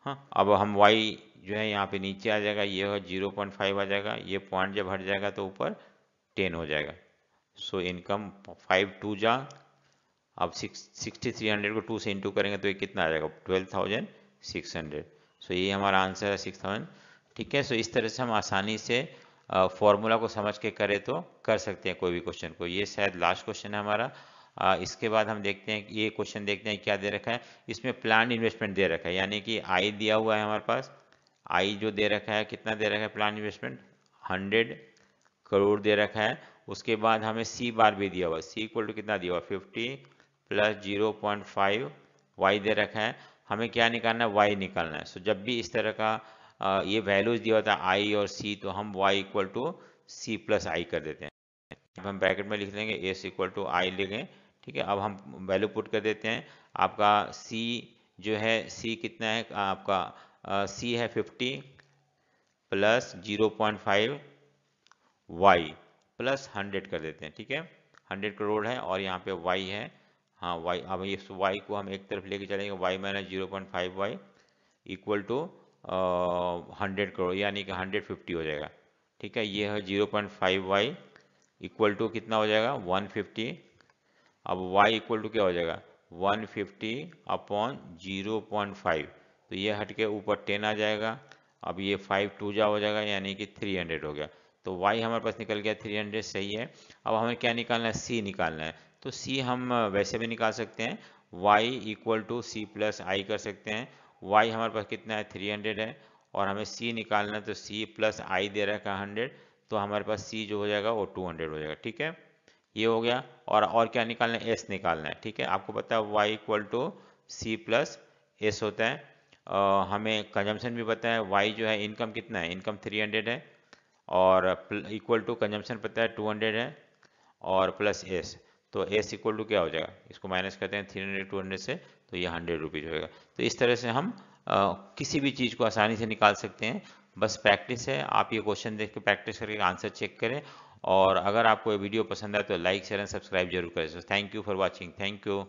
हाँ, अब हम y जो है यहाँ पे नीचे आ जाएगा, ये 0.5 आ जाएगा, ये पॉइंट जब हट जाएगा तो ऊपर 10 हो जाएगा। सो इनकम 5 2 जा, अब 6300 को 2 से इंटू करेंगे तो ये कितना आ जाएगा 12600। सो ये हमारा आंसर है 6000, ठीक है। सो इस तरह से हम आसानी से फॉर्मूला को समझ के करें तो कर सकते हैं कोई भी क्वेश्चन को। ये शायद लास्ट क्वेश्चन है हमारा। इसके बाद हम देखते हैं, ये क्वेश्चन देखते हैं क्या दे रखा है। इसमें प्लान इन्वेस्टमेंट दे रखा है, यानी कि आई दिया हुआ है हमारे पास, आई जो दे रखा है कितना दे रखा है प्लान इन्वेस्टमेंट 100 करोड़ दे रखा है। उसके बाद हमें सी बार भी दिया हुआ है, सी इक्वल टू कितना दिया हुआ 50 प्लस 0.5 वाई दे रखा है। हमें क्या निकालना है, वाई निकालना है। सो जब भी इस तरह का ये वैल्यूज दिया होता है आई और सी, तो हम Y equal to C plus I कर देते हैं। अब हम ब्रैकेट में लिख लेंगे एस इक्वल टू आई लेंगे, ठीक है। अब हम वैल्यू पुट कर देते हैं। आपका सी जो है, सी कितना है आपका, सी है 50 प्लस 0.5 वाई प्लस 100 कर देते हैं, ठीक है। 100 करोड़ है और यहाँ पे वाई है, हाँ वाई। अब ये वाई को हम एक तरफ लेके चलेंगे, Y minus 0.5 Y equal to 100 crore, यानी कि 150 हो जाएगा, ठीक है। ये है 0.5 वाई इक्वल टू कितना हो जाएगा 150। अब y इक्वल टू क्या हो जाएगा 150 अपॉन 0.5, तो ये हट के ऊपर 10 आ जाएगा। अब ये 5 2 जा हो जाएगा, यानी कि 300 हो गया। तो y हमारे पास निकल गया 300, सही है। अब हमें क्या निकालना है, c निकालना है। तो c हम वैसे भी निकाल सकते हैं, y equal to C plus I कर सकते हैं। y हमारे पास कितना है 300 है, और हमें c निकालना है, तो c प्लस आई दे रखा है 100, तो हमारे पास c जो हो जाएगा वो 200 हो जाएगा, ठीक है। ये हो गया। और क्या निकालना है, एस निकालना है, ठीक है। आपको पता है y equal to C plus S होता है। हमें कंजम्पशन भी पता है, y जो है इनकम कितना है, इनकम 300 है, और इक्वल टू कंजम्पशन पता है 200 है, और प्लस एस, तो एस इक्वल टू क्या हो जाएगा, इसको माइनस करते हैं 300 200 से, तो ये 100 रुपीज़ होएगा। तो इस तरह से हम किसी भी चीज़ को आसानी से निकाल सकते हैं, बस प्रैक्टिस है। आप ये क्वेश्चन देख के प्रैक्टिस करके आंसर चेक करें, और अगर आपको ये वीडियो पसंद आए तो लाइक शेयर एंड सब्सक्राइब जरूर करें। So thank you for watching, thank you.